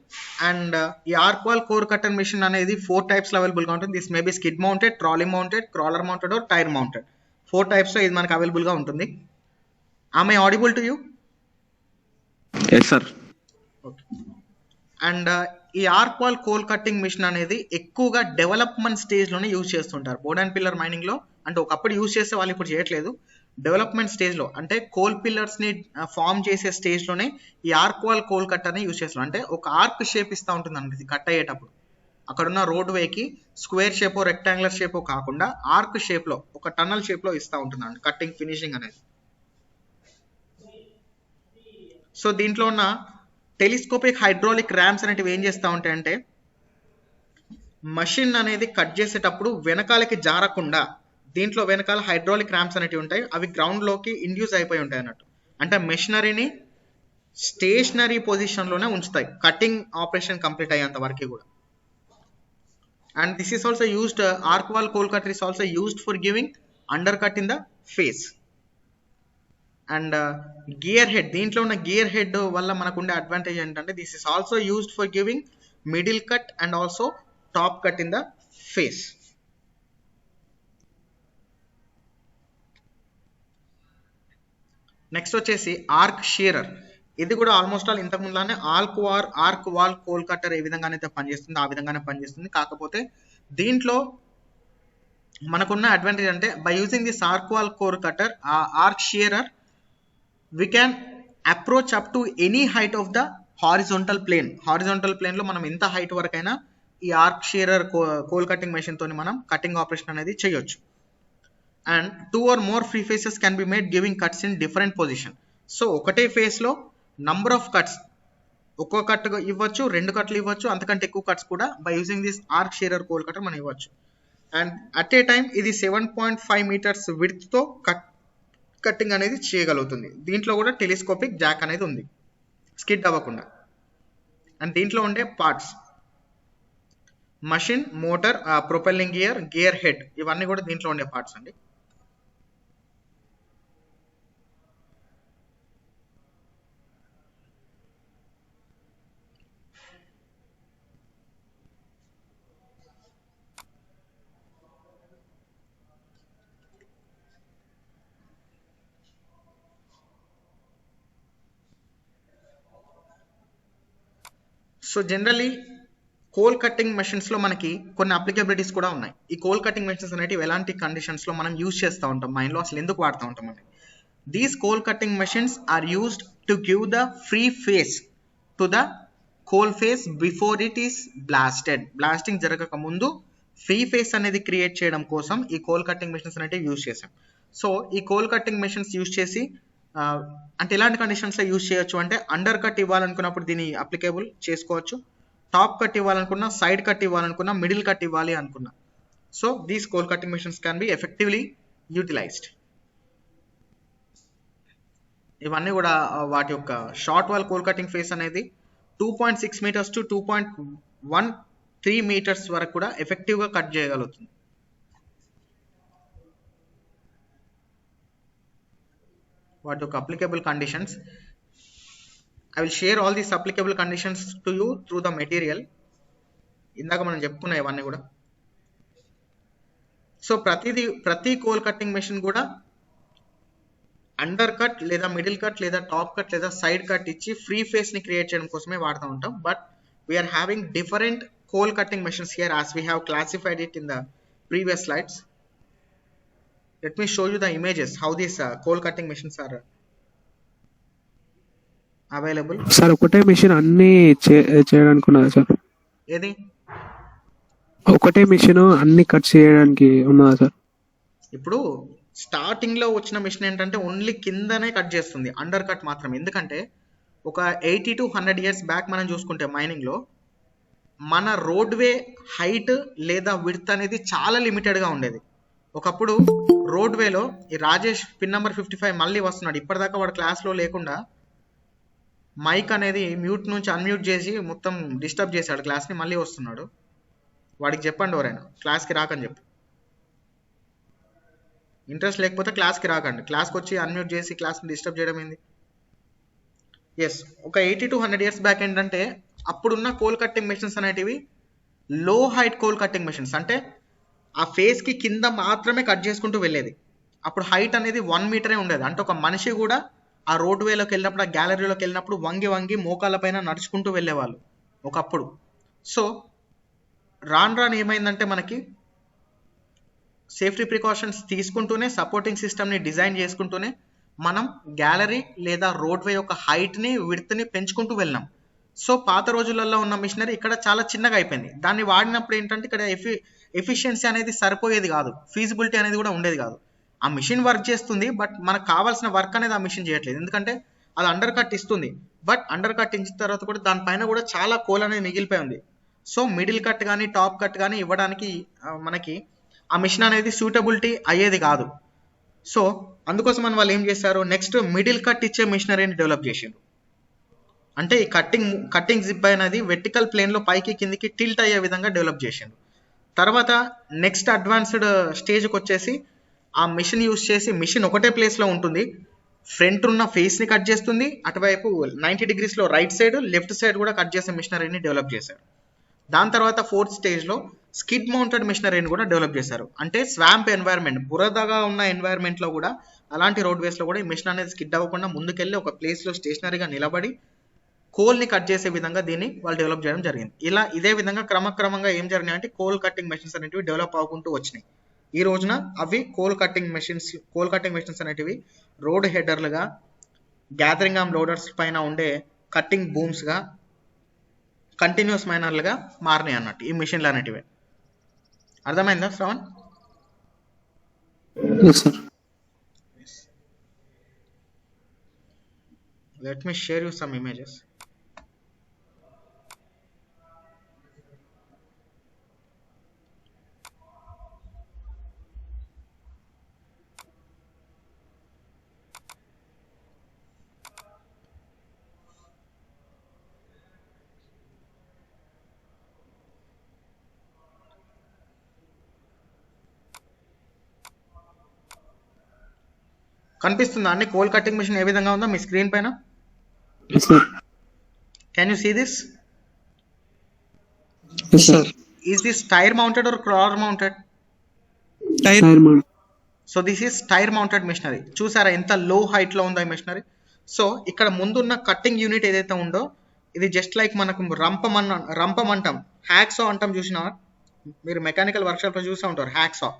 And ఈ arc wall coal cutter machine అనేది 4 types లో అవైలబుల్ గా ఉంటుంది. This may be skid mounted, trolley mounted, crawler mounted or tyre mounted. 4 types లో ఇది మనకు అవైలబుల్ గా ఉంటుంది. Am I audible to you? Yes sir. Okay. And ఈ arc wall coal cutting machine అనేది ఎక్కువగా డెవలప్మెంట్ స్టేజ్ లోనే యూజ్ చేస్తుంటారు. బోర్డ్ అండ్ పిల్లర్ మైనింగ్ లో అంటే ఒకప్పుడు యూజ్ చేసే వాళ్ళు ఇప్పుడు చేయట్లేదు. డెవలప్మెంట్ స్టేజ్ లో అంటే కోల్ పిల్లర్స్ ని ఫామ్ చేసే స్టేజ్ లోనే ఈ ఆర్క్ వాల్ కోల్ కట్టర్ ని యూజ్ చేస్తున్నారు. అంటే ఒక ఆర్క్ షేప్ ఇస్తా ఉంటుంది అండి ఇది కట్ అయ్యేటప్పుడు. అక్కడున్న రోడ్ వేకి స్క్వేర్ షేప్ రెక్టాంగులర్ షేప్ కాకుండా ఆర్క్ షేప్ లో ఒక టన్నల్ షేప్ లో ఇస్తా ఉంటుంది అండి కట్టింగ్ ఫినిషింగ్ అనేది. సో దీంట్లో ఉన్న టెలిస్కోపిక్ హైడ్రాలిక్ ర్యామ్స్ అనేటివి ఏం చేస్తూ ఉంటాయంటే మషిన్ అనేది కట్ చేసేటప్పుడు వెనకాలకి జారకుండా దీంట్లో వెనకాల హైడ్రాలిక్ ర్యామ్స్ అనేటివి ఉంటాయి. అవి గ్రౌండ్ లోకి ఇండ్యూస్ అయిపోయి ఉంటాయి అన్నట్టు. అంటే మెషినరీని స్టేషనరీ పొజిషన్ లోనే ఉంచుతాయి కటింగ్ ఆపరేషన్ కంప్లీట్ అయ్యేంత వరకు కూడా. And this is also used, arc wall coal cutter is also used for giving under cut in the face. And gear head, దీంట్లో ఉన్న గియర్ హెడ్ వల్ల మనకు ఉండే అడ్వాంటేజ్ ఏంటంటే this is also used for giving middle cut and also top cut in the face. Next వచ్చేసి ఆర్క్ షీరర్. ఇది కూడా ఆల్మోస్ట్ ఆల్ ఇంతకు ముందులానే ఆర్క్ వాల్ కోల్ కట్టర్ ఏ విధంగానైతే పనిచేస్తుంది ఆ విధంగానే పనిచేస్తుంది. కాకపోతే దీంట్లో మనకున్న అడ్వాంటేజ్ అంటే by using this arc wall coal cutter arc shearer we can approach up to any height of the horizontal plane. Horizontal plane లో మనం ఎంత హైట్ వరకైనా ఈ arc shearer coal cutting machine తోని మనం కటింగ్ ఆపరేషన్ అనేది చేయొచ్చు. And 2 or more free faces can be made giving cuts in different position. So ఒకటే ఫేస్ లో నంబర్ ఆఫ్ కట్స్, ఒక్కో కట్ ఇవ్వచ్చు, 2 కట్లు ఇవ్వచ్చు, అంతకంటే ఎక్కువ కట్స్ కూడా by using this arc shearer coal cutter మనం ఇవ్వచ్చు. అండ్ అట్ ఏ టైం ఇది 7.5 meters విడ్త్ తో కట్టింగ్ అనేది చేయగలుగుతుంది. దీంట్లో కూడా టెలిస్కోపిక్ జాక్ అనేది ఉంది స్కిడ్ అవ్వకుండా. అండ్ దీంట్లో ఉండే parts machine, motor, propelling gear, gear head ఇవన్నీ కూడా దీంట్లో ఉండే పార్ట్స్ అండి. So generally coal cutting machines లో మనకి కొన్ని అప్లికబిలిటీస్ కూడా ఉన్నాయి. ఈ కోల్ కట్టింగ్ మెషిన్స్ అనేవి ఎలాంటి కండిషన్స్ లో మనం యూజ్ చేస్తూ ఉంటాం, మైండ్ లో అసలు ఎందుకు వాడుతూ ఉంటాం అంటే these coal cutting machines are used to give the free face to the coal face before it is blasted. Blasting జరగక ముందు ఫ్రీ ఫేస్ అనేది క్రియేట్ చేయడం కోసం ఈ కోల్ కట్టింగ్ మెషిన్స్ అనేవి యూజ్ చేసాం. సో ఈ కోల్ కట్టింగ్ మెషిన్స్ యూజ్ చేసి అంటే ఎలాంటి కండిషన్స్ లో యూజ్ చేయొచ్చు అంటే అండర్ కట్ ఇవ్వాలనుకున్నప్పుడు దీన్ని అప్లికేబుల్ చేసుకోవచ్చు, టాప్ కట్ ఇవ్వాలనుకున్నా, సైడ్ కట్ ఇవ్వాలనుకున్నా, మిడిల్ కట్ ఇవ్వాలి అనుకున్నా. So these coal cutting machines can be effectively utilised. ఇవన్నీ కూడా వాటి యొక్క short wall coal cutting face అనేది 2.6 meters to 2.13 meters వరకు కూడా ఎఫెక్టివ్ గా కట్ చేయగలుగుతుంది. వాటి యొక్క applicable conditions I will share all these applicable conditions to you through the material. ఇందాక మనం చెప్పుకున్నాం ఇవన్నీ కూడా. సో ప్రతి కోల్ కట్టింగ్ మెషిన్ కూడా అండర్ కట్ లేదా మిడిల్ కట్ లేదా టాప్ కట్ లేదా సైడ్ కట్ ఇచ్చి ఫ్రీ ఫేస్ ని క్రియేట్ చేయడం కోసమే వాడుతూ ఉంటాం. But we are having different coal cutting machines here as we have classified it in the previous slides. let me show you the images how these coal cutting machines are available. Sir ఒకటే మిషన్ అన్ని చేయడానికి ఉన్నదా సార్? ఏది ఒకటే మిషన్ అన్ని కట్ చేయడానికి ఉన్నదా సార్? ఇప్పుడు స్టార్టింగ్ లో వచ్చిన మిషన్ ఏంటంటే ఓన్లీ కిందనే కట్ చేస్తుంది, అండర్ కట్ మాత్రం. ఎందుకంటే ఒక 80 to 100 years బ్యాక్ మనం చూసుకుంటే మైనింగ్ లో మన రోడ్వే హైట్ లేదా విడ్త్ అనేది చాలా లిమిటెడ్ గా ఉండేది. ఒకప్పుడు రోడ్వేలో ఈ రాజేష్ పిన్ నెంబర్ 55 మళ్ళీ వస్తున్నాడు. ఇప్పటిదాకా వాడు క్లాస్లో లేకుండా మైక్ అనేది మ్యూట్ నుంచి అన్మ్యూట్ చేసి మొత్తం డిస్టర్బ్ చేశాడు క్లాస్ని. మళ్ళీ వస్తున్నాడు. వాడికి చెప్పండి ఎవరైనా క్లాస్కి రాకని చెప్పి. ఇంట్రెస్ట్ లేకపోతే క్లాస్కి రాకండి. క్లాస్కి వచ్చి అన్మ్యూట్ చేసి క్లాస్ని డిస్టర్బ్ చేయడం ఏంది? ఎస్, ఒక 80 to 100 years బ్యాక్ ఏంటంటే అప్పుడున్న కోల్ కట్టింగ్ మెషిన్స్ అనేటివి లో హైట్ కోల్ కట్టింగ్ మెషిన్స్. అంటే ఆ ఫేస్కి కింద మాత్రమే కట్ చేసుకుంటూ వెళ్ళేది. అప్పుడు హైట్ అనేది 1 మీటరే ఉండేది. అంటే ఒక మనిషి కూడా ఆ రోడ్ వేలోకి వెళ్ళినప్పుడు, ఆ గ్యాలరీలోకి వెళ్ళినప్పుడు వంగి వంగి మోకాళ్ళ పైన నడుచుకుంటూ వెళ్ళేవాళ్ళు ఒకప్పుడు. సో రాను రాను ఏమైందంటే మనకి సేఫ్టీ ప్రికాషన్స్ తీసుకుంటూనే, సపోర్టింగ్ సిస్టమ్ని డిజైన్ చేసుకుంటూనే మనం గ్యాలరీ లేదా రోడ్వే యొక్క హైట్ని విడ్త్ని పెంచుకుంటూ వెళ్ళాం. సో పాత రోజులలో ఉన్న మిషనరీ ఇక్కడ చాలా చిన్నగా అయిపోయింది. దాన్ని వాడినప్పుడు ఏంటంటే ఇక్కడ ఎఫిషియన్సీ అనేది సరిపోయేది కాదు, ఫీజిబిలిటీ అనేది కూడా ఉండేది కాదు. ఆ మిషన్ వర్క్ చేస్తుంది, బట్ మనకు కావాల్సిన వర్క్ అనేది ఆ మిషన్ చేయట్లేదు. ఎందుకంటే అది అండర్ కట్ ఇస్తుంది, బట్ అండర్ కట్ ఇచ్చిన తర్వాత కూడా దానిపైన కూడా చాలా కోల్ అనేది మిగిలిపోయి ఉంది. సో మిడిల్ కట్ కానీ టాప్ కట్ కానీ ఇవ్వడానికి మనకి ఆ మిషన్ అనేది సూటబిలిటీ అయ్యేది కాదు. సో అందుకోసం వాళ్ళు ఏం చేశారు, నెక్స్ట్ మిడిల్ కట్ ఇచ్చే మిషనరీని డెవలప్ చేసిండ్రు. అంటే ఈ కట్టింగ్ జిప్ అనేది వెర్టికల్ ప్లేన్లో పైకి కిందికి టిల్ట్ అయ్యే విధంగా డెవలప్ చేసిండ్రు. తర్వాత నెక్స్ట్ అడ్వాన్స్డ్ స్టేజ్కి వచ్చేసి ఆ మిషన్ యూస్ చేసి, మిషన్ ఒకటే ప్లేస్లో ఉంటుంది, ఫ్రంట్ ఉన్న ఫేస్ని కట్ చేస్తుంది, అటువైపు 90 degrees right side left side కూడా కట్ చేసే మిషనరీని డెవలప్ చేశారు. దాని తర్వాత 4th స్టేజ్లో స్కిడ్ మౌంటెడ్ మిషనరీని కూడా డెవలప్ చేశారు. అంటే స్వాంప్ ఎన్వైర్న్మెంట్, బురదగా ఉన్న ఎన్వైర్న్మెంట్లో కూడా, అలాంటి రోడ్వేస్లో కూడా ఈ మిషన్ అనేది స్కిడ్ అవ్వకుండా ముందుకెళ్ళి ఒక ప్లేస్లో స్టేషనరీగా నిలబడి కోల్ని కట్ చేసే విధంగా దీన్ని వాళ్ళు డెవలప్ చేయడం జరిగింది. ఇదే విధంగా క్రమక్రమంగా ఏం జరిగినాయి అంటే కోల్ కట్టింగ్ మెషిన్స్ అనేటివి డెవలప్ అవ్వకుంటూ వచ్చినాయి. ఈ రోజున అవి కోల్ కట్టింగ్ మెషిన్స్ అనేటివి రోడ్ హెడర్లుగా, గ్యాదరింగ్ ఆర్మ్ లోడర్స్ పైన ఉండే కట్టింగ్ బూమ్స్గా, కంటిన్యూస్ మైనర్లుగా మారినాయి అన్నట్టు ఈ మిషన్లు అనేటివి. అర్థమైందా Shravan? Let me share you some images. కనిపిస్తుందా అండి కోల్ కట్టింగ్ మిషన్ ఏ విధంగా ఉందో మీ స్క్రీన్ పైన? Can you see this? Is this tyre mounted or crawler mounted? So this is tyre mounted machinery. చూసారా ఎంత లో హైట్ లో ఉందో ఈ మిషనరీ? సో ఇక్కడ ముందున్న కట్టింగ్ యూనిట్ ఏదైతే ఉందో ఇది జస్ట్ లైక్ మనకు రంపం అంటాం, హ్యాక్సా అంటాం. చూసినా మీరు మెకానికల్ వర్క్షాప్ లో చూసా ఉంటారు హ్యాక్సా.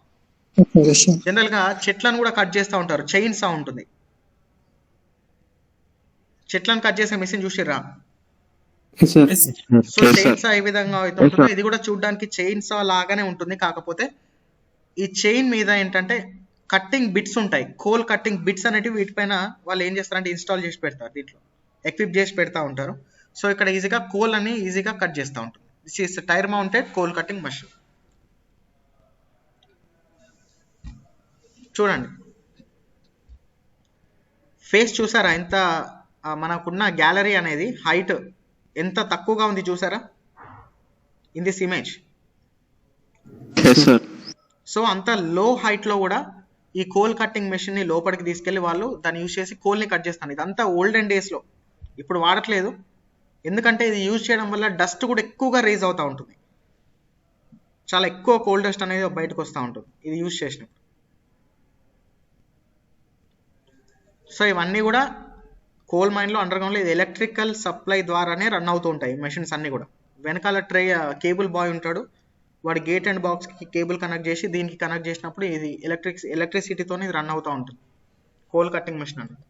జనరల్ గా చెట్లను కూడా కట్ చేస్తూ ఉంటారు, చైన్ సా ఉంటుంది. చెట్లను కట్ చేసే మిషన్ చూసిర్రా? సో చైన్ సా ఏ విధంగా అయితే ఉంటుందో ఇది కూడా చూడడానికి చైన్ సా లాగానే ఉంటుంది. కాకపోతే ఈ చైన్ మీద ఏంటంటే కట్టింగ్ బిట్స్ ఉంటాయి, కోల్ కట్టింగ్ బిట్స్ అనేటివి వీటిపైన వాళ్ళు ఏం చేస్తారంటే ఇన్స్టాల్ చేసి పెడతారు, దీంట్లో ఎక్విప్ చేసి పెడతా ఉంటారు. సో ఇక్కడ ఈజీగా కోల్ అని ఈజీగా కట్ చేస్తూ ఉంటుంది. This is tyre mounted coal cutting machine. చూడండి ఫేస్ చూసారా? ఎంత మనకున్న గ్యాలరీ అనేది హైట్ ఎంత తక్కువగా ఉంది చూసారా ఇన్ దిస్ ఇమేజ్? సో అంత లో హైట్ లో కూడా ఈ కోల్ కట్టింగ్ మెషిన్ ని లోపలికి తీసుకెళ్లి వాళ్ళు దాన్ని యూజ్ చేసి కోల్ని కట్ చేస్తాను. ఇదంతా ఓల్డెన్ డేస్ లో, ఇప్పుడు వాడట్లేదు. ఎందుకంటే ఇది యూజ్ చేయడం వల్ల డస్ట్ కూడా ఎక్కువగా రేజ్ అవుతూ ఉంటుంది, చాలా ఎక్కువ కోల్ డస్ట్ అనేది బయటకు వస్తూ ఉంటుంది ఇది యూజ్ చేసినప్పుడు. సో ఇవన్నీ కూడా కోల్ మైన్లో అండర్గ్రౌండ్లో ఇది ఎలక్ట్రికల్ సప్లై ద్వారానే రన్ అవుతూ ఉంటాయి మెషిన్స్ అన్నీ కూడా. వెనకాల కేబుల్ బాయ్ ఉంటాడు, వాడి గేట్ అండ్ బాక్స్కి కేబుల్ కనెక్ట్ చేసి దీనికి కనెక్ట్ చేసినప్పుడు ఇది ఎలక్ట్రిసిటీతో ఇది రన్ అవుతూ ఉంటుంది కోల్ కట్టింగ్ మెషిన్ అనేది.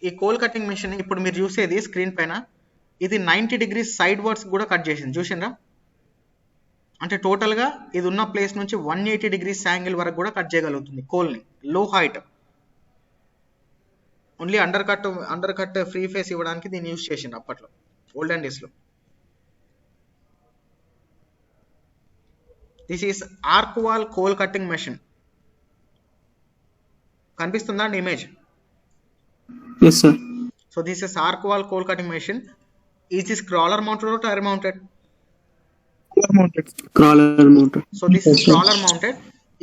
ఈ కోల్ కట్టింగ్ మెషిన్ ఇప్పుడు మీరు చూసేది స్క్రీన్ పైన ఇది 90 degrees సైడ్ వర్డ్స్ కూడా కట్ చేసింది చూసిండ్రా. అంటే టోటల్గా ఇది ఉన్న ప్లేస్ నుంచి 180 degrees యాంగిల్ వరకు కూడా కట్ చేయగలుగుతుంది కోల్ని. లో height only under cut free face ఇవ్వడానికి దీన్ని యూజ్ చేసిండు అప్పట్లో ఓల్డెన్ డేస్లో. This is arc wall coal cutting machine. కనిపిస్తుందా అండి image? Yes, sir. So this is arc wall coal cutting machine. Is this crawler mounted or tire mounted? Crawler mounted. So this is crawler mounted.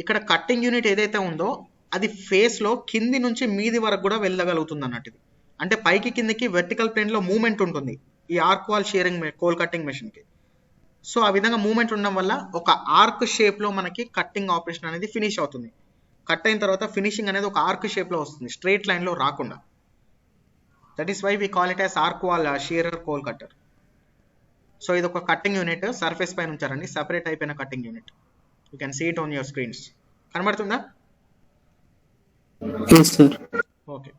ఇక్కడ కట్టింగ్ యూనిట్ ఏదైతే ఉందో అది ఫేస్ లో కింది నుంచి మీది వరకు కూడా వెళ్ళగలుగుతుంది అన్నట్టు. ఇది అంటే పైకి కిందికి వెర్టికల్ ప్లేన్ లో మూవ్మెంట్ ఉంటుంది ఈ arc wall sharing coal cutting machine కి. సో ఆ విధంగా మూవ్మెంట్ ఉండడం వల్ల ఒక ఆర్క్ షేప్ లో మనకి కట్టింగ్ ఆపరేషన్ అనేది ఫినిష్ అవుతుంది. కట్ అయిన తర్వాత ఫినిషింగ్ అనేది ఒక ఆర్క్ షేప్ లో వస్తుంది, స్ట్రైట్ లైన్ లో రాకుండా. That is why we call it as arc wall shearer coal cutter. So ఇది ఒక కట్టింగ్ యూనిట్ సర్ఫేస్ పైన ఉంచారండి, సెపరేట్ అయిపోయిన cutting unit. You can see it on your screens. కనబడుతుందా? Yes, sir. ఓకే.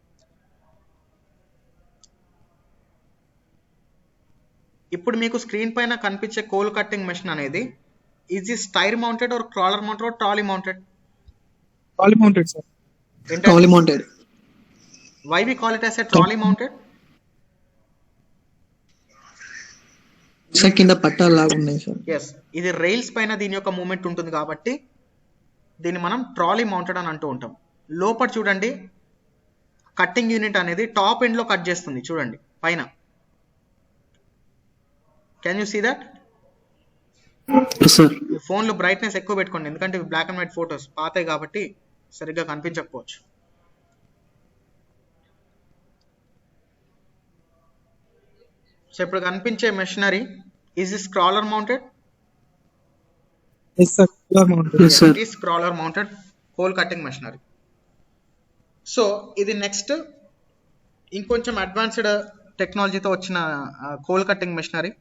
ఇప్పుడు మీకు స్క్రీన్ పైన కనిపించే కోల్ కట్టింగ్ మెషిన్ అనేది is this tyre mounted or crawler mounted or trolley mounted? Trolley mounted, sir. Trolley mounted. Why we call it as a trolley mounted? Sir కింద పట్టాలు లాగా ఉన్నాయి సార్. ఎస్, ఇది రైల్స్ పైన దీని యొక్క మూమెంట్ ఉంటుంది కాబట్టి దీన్ని మనం ట్రాలీ మౌంటెడ్ అని అంటూ ఉంటాం. లోపల చూడండి కట్టింగ్ యూనిట్ అనేది టాప్ ఎండ్ లో కట్ చేస్తుంది చూడండి పైన. Can you see that? Yes, sir. Phone లో బ్రైట్నెస్ ఎక్కువ పెట్టుకోండి ఎందుకంటే ఇవి బ్లాక్ అండ్ వైట్ ఫోటోస్ పాతాయి కాబట్టి సరిగ్గా కనిపించకపోవచ్చు. సో ఇప్పుడు కనిపించే machinery is this crawler mounted? Yes, sir. Crawler mounted. Yes, sir. It is crawler mounted coal cutting machinery. So ఇది నెక్స్ట్ ఇంకొంచెం అడ్వాన్స్డ్ టెక్నాలజీతో వచ్చిన కోల్ కట్టింగ్ మెషినరీ.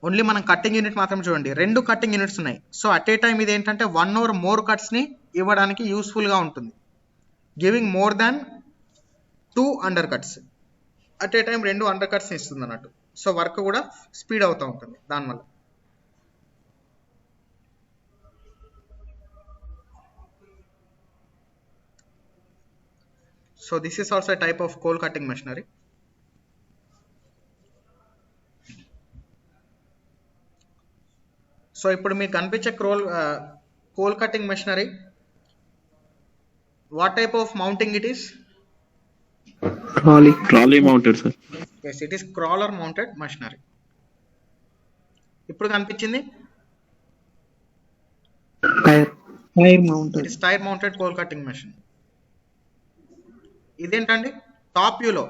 ఓన్లీ మనం కట్టింగ్ యూనిట్ మాత్రం చూడండి, 2 కట్టింగ్ యూనిట్స్ ఉన్నాయి. సో అట్ ఏ టైం ఇది ఏంటంటే 1 or more కట్స్ని ఇవ్వడానికి యూస్ఫుల్గా ఉంటుంది, giving more than 2 under cuts. At a time 2 under కట్స్ని ఇస్తుంది అన్నట్టు. సో వర్క్ కూడా స్పీడ్ అవుతూ ఉంటుంది దానివల్ల. So this is also type of coal cutting machinery. So ఇప్పుడు మీకు కనిపించే coal cutting machinery what type of mounting it is? Trolley mounted sir. Yes, it is crawler mounted machinery. ఇప్పుడు కనిపించింది tyre mounted. It is tyre mounted coal cutting machine. ఇదేంటండి టాప్ వ్యూలో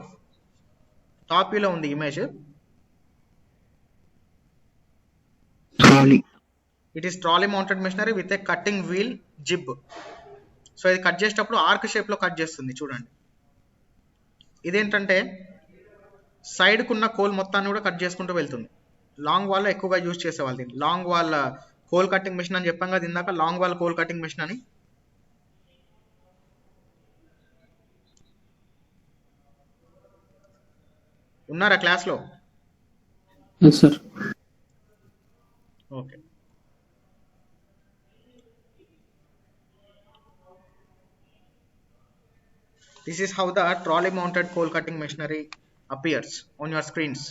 ఉంది image. Trolley. It is trolley mounted machinery with a cutting wheel jib. So ఇది కట్ చేసేటప్పుడు ఆర్క్ షేప్ లో కట్ చేస్తుంది చూడండి. ఇదేంటంటే సైడ్కు ఉన్న కోల్ మొత్తాన్ని కూడా కట్ చేసుకుంటూ వెళ్తుంది. లాంగ్ వాల్ ఎక్కువగా యూజ్ చేసేవాళ్ళు దీన్ని. Long wall coal cutting machine అని చెప్పాం కదా ఇందాక, long wall coal cutting machine అని. ఉన్నారా క్లాస్లో? Yes, sir. Okay. This is how the trolley mounted coal cutting machinery appears on your screens.